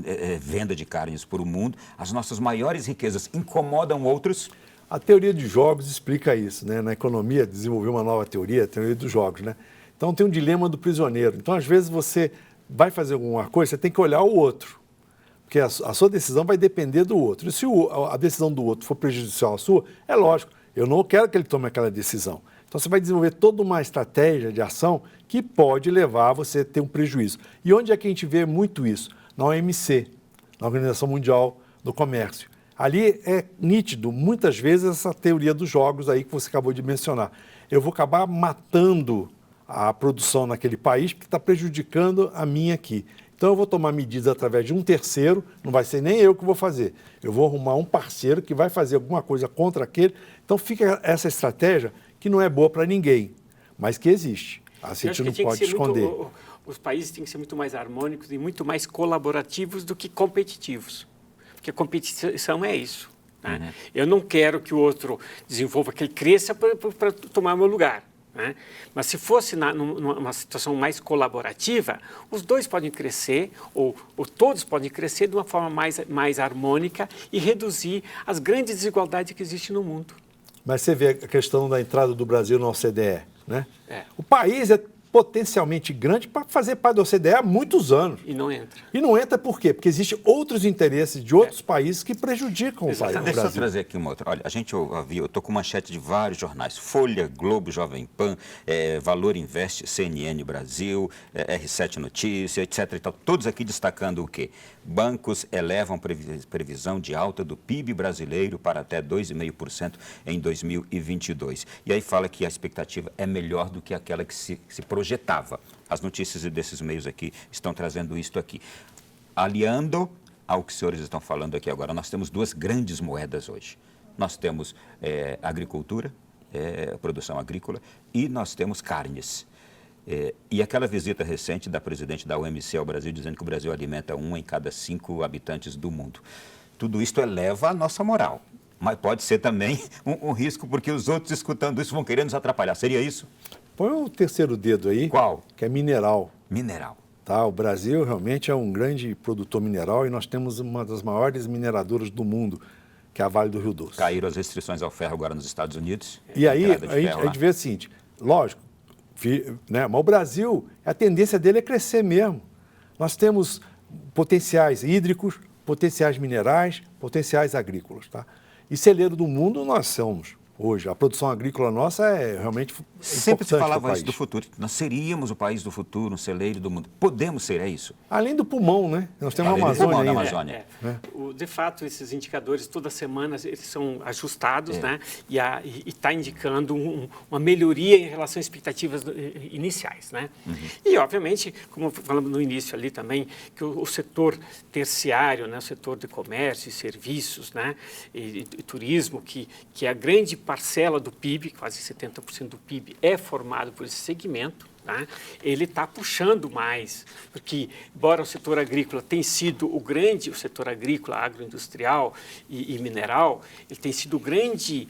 S1: venda de carnes para o mundo. As nossas maiores riquezas incomodam outros.
S3: A teoria de jogos explica isso, né? Na economia, desenvolveu uma nova teoria, a teoria dos jogos, né? Então, tem um dilema do prisioneiro. Então, às vezes, você vai fazer alguma coisa, você tem que olhar o outro. porque a sua decisão vai depender do outro. E se a decisão do outro for prejudicial à sua, é lógico, eu não quero que ele tome aquela decisão. Então, você vai desenvolver toda uma estratégia de ação que pode levar a você a ter um prejuízo. E onde é que a gente vê muito isso? Na OMC, na Organização Mundial do Comércio. Ali é nítido, muitas vezes, essa teoria dos jogos aí que você acabou de mencionar. Eu vou acabar matando a produção naquele país porque está prejudicando a minha aqui. Então, eu vou tomar medidas através de um terceiro, não vai ser nem eu que vou fazer. Eu vou arrumar um parceiro que vai fazer alguma coisa contra aquele. Então, fica essa estratégia que não é boa para ninguém, mas que existe. A gente não pode esconder.
S2: Os países têm que ser muito mais harmônicos e muito mais colaborativos do que competitivos. Porque a competição é isso. Né? Uhum. Eu não quero que o outro desenvolva, que ele cresça para tomar meu lugar. Né? Mas se fosse numa situação mais colaborativa, os dois podem crescer, ou todos podem crescer de uma forma mais harmônica e reduzir as grandes desigualdades que existem no mundo.
S3: Mas você vê a questão da entrada do Brasil na OCDE, né? O país é potencialmente grande para fazer parte da OCDE há muitos anos.
S2: E não entra.
S3: E não entra por quê? Porque existem outros interesses de outros países que prejudicam o país.
S1: Deixa eu trazer aqui uma outra. Olha, eu estou com manchete de vários jornais. Folha, Globo, Jovem Pan, Valor Invest, CNN Brasil, R7 Notícia, etc. E tal. Todos aqui destacando o quê? Bancos elevam previsão de alta do PIB brasileiro para até 2,5% em 2022. E aí fala que a expectativa é melhor do que aquela que se projetava. As notícias desses meios aqui estão trazendo isto aqui. Aliando ao que os senhores estão falando aqui agora, nós temos duas grandes moedas hoje. Nós temos agricultura, produção agrícola, e nós temos carnes. E aquela visita recente da presidente da OMC ao Brasil, dizendo que o Brasil alimenta 1 em cada 5 habitantes do mundo. Tudo isso eleva a nossa moral. Mas pode ser também um risco, porque os outros, escutando isso, vão querer nos atrapalhar. Seria isso?
S3: Põe o terceiro dedo aí.
S1: Qual?
S3: Que é mineral.
S1: Mineral.
S3: Tá? O Brasil realmente é um grande produtor mineral e nós temos uma das maiores mineradoras do mundo, que é a Vale do Rio Doce.
S1: Caíram as restrições ao ferro agora nos Estados Unidos.
S3: E aí a gente vê o seguinte, lógico, né? Mas o Brasil, a tendência dele é crescer mesmo. Nós temos potenciais hídricos, potenciais minerais, potenciais agrícolas. Tá? E celeiro do mundo nós somos. Hoje, a produção agrícola nossa é realmente
S1: sempre se falava isso do futuro. Nós seríamos o país do futuro, um celeiro do mundo. Podemos ser, é isso?
S3: Além do pulmão, né? Nós temos a Amazônia.
S2: De fato, esses indicadores, toda semana, eles são ajustados, né? E está indicando uma melhoria em relação às expectativas iniciais, né? Uhum. E, obviamente, como falamos no início ali também, que o setor terciário, né? O setor de comércio e serviços, né? E turismo, que é a grande parcela do PIB, quase 70% do PIB, é formado por esse segmento, tá? Ele está puxando mais, porque, embora o setor agrícola tenha sido o setor agrícola, agroindustrial e mineral, ele tem sido o grande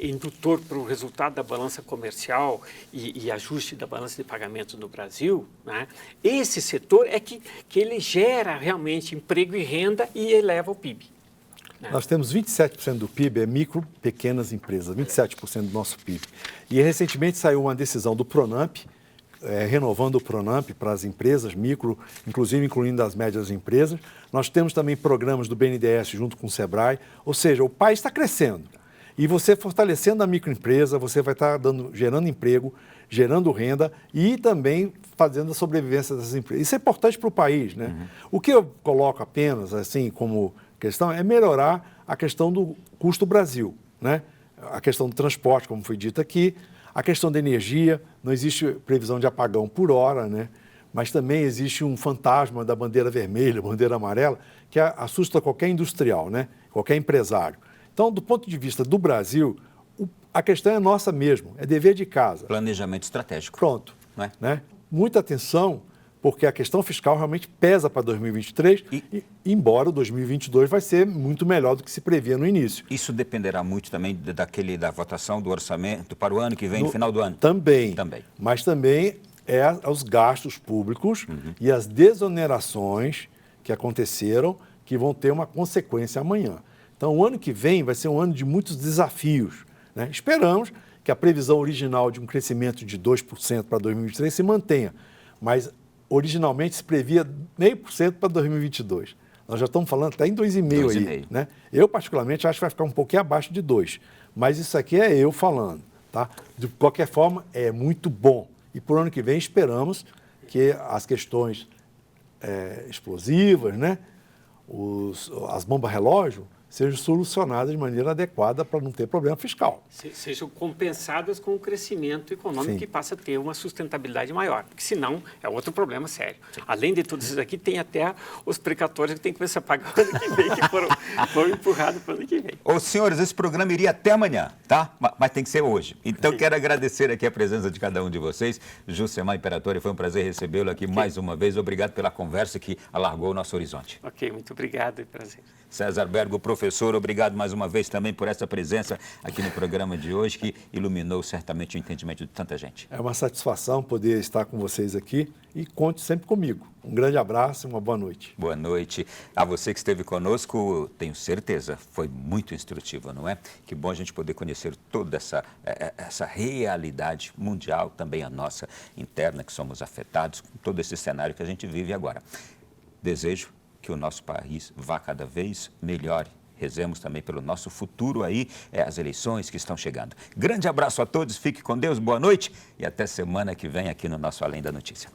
S2: indutor para o resultado da balança comercial e ajuste da balança de pagamentos no Brasil, né? Esse setor é que ele gera realmente emprego e renda e eleva o PIB.
S3: Nós temos 27% do PIB, é micro, pequenas empresas, 27% do nosso PIB. E recentemente saiu uma decisão do Pronamp, renovando o Pronamp para as empresas micro, inclusive incluindo as médias empresas. Nós temos também programas do BNDES junto com o Sebrae, ou seja, o país está crescendo. E você fortalecendo a microempresa, você vai estar gerando emprego, gerando renda e também fazendo a sobrevivência das empresas. Isso é importante para o país, né? Uhum. O que eu coloco apenas, assim, como questão é melhorar a questão do custo Brasil, né? A questão do transporte, como foi dito aqui, a questão da energia, não existe previsão de apagão por hora, né? Mas também existe um fantasma da bandeira vermelha, bandeira amarela, que assusta qualquer industrial, né? Qualquer empresário. Então, do ponto de vista do Brasil, a questão é nossa mesmo, é dever de casa.
S1: Planejamento estratégico.
S3: Pronto.
S1: Não é?
S3: Né? Muita atenção, porque a questão fiscal realmente pesa para 2023, embora 2022 vai ser muito melhor do que se previa no início.
S1: Isso dependerá muito também da votação do orçamento para o ano que vem, no final do ano?
S3: Também. Mas também os gastos públicos e as desonerações que aconteceram, que vão ter uma consequência amanhã. Então, o ano que vem vai ser um ano de muitos desafios, né? Esperamos que a previsão original de um crescimento de 2% para 2023 se mantenha, mas originalmente se previa 0,5% para 2022. Nós Nós já estamos falando até em 2,5 aí.
S1: 2,5.
S3: Né? Eu, particularmente, acho que vai ficar um pouquinho abaixo de 2. Mas isso aqui é eu falando. Tá? De qualquer forma, é muito bom. E por ano que vem esperamos que as questões explosivas, né? As bombas relógio, sejam solucionadas de maneira adequada para não ter problema fiscal.
S2: Sejam compensadas com o crescimento econômico. Sim. Que passa a ter uma sustentabilidade maior, porque senão é outro problema sério. Sim. Além de tudo isso aqui, tem até os precatórios que tem que começar a pagar o ano que vem, que foram empurrados para o ano que vem.
S1: Ô, senhores, esse programa iria até amanhã, tá? Mas tem que ser hoje. Então, quero agradecer aqui a presença de cada um de vocês. Juscemar Imperatori, foi um prazer recebê-lo aqui mais uma vez. Obrigado pela conversa que alargou o nosso horizonte.
S2: Ok, muito obrigado e prazer.
S1: César Bergo, professor, obrigado mais uma vez também por essa presença aqui no programa de hoje, que iluminou certamente o entendimento de tanta gente.
S3: É uma satisfação poder estar com vocês aqui e conte sempre comigo. Um grande abraço e uma boa noite.
S1: Boa noite. A você que esteve conosco, tenho certeza, foi muito instrutivo, não é? Que bom a gente poder conhecer toda essa realidade mundial, também a nossa interna, que somos afetados com todo esse cenário que a gente vive agora. Desejo que o nosso país vá cada vez melhor. Rezemos também pelo nosso futuro aí, as eleições que estão chegando. Grande abraço a todos, fique com Deus, boa noite e até semana que vem aqui no nosso Além da Notícia.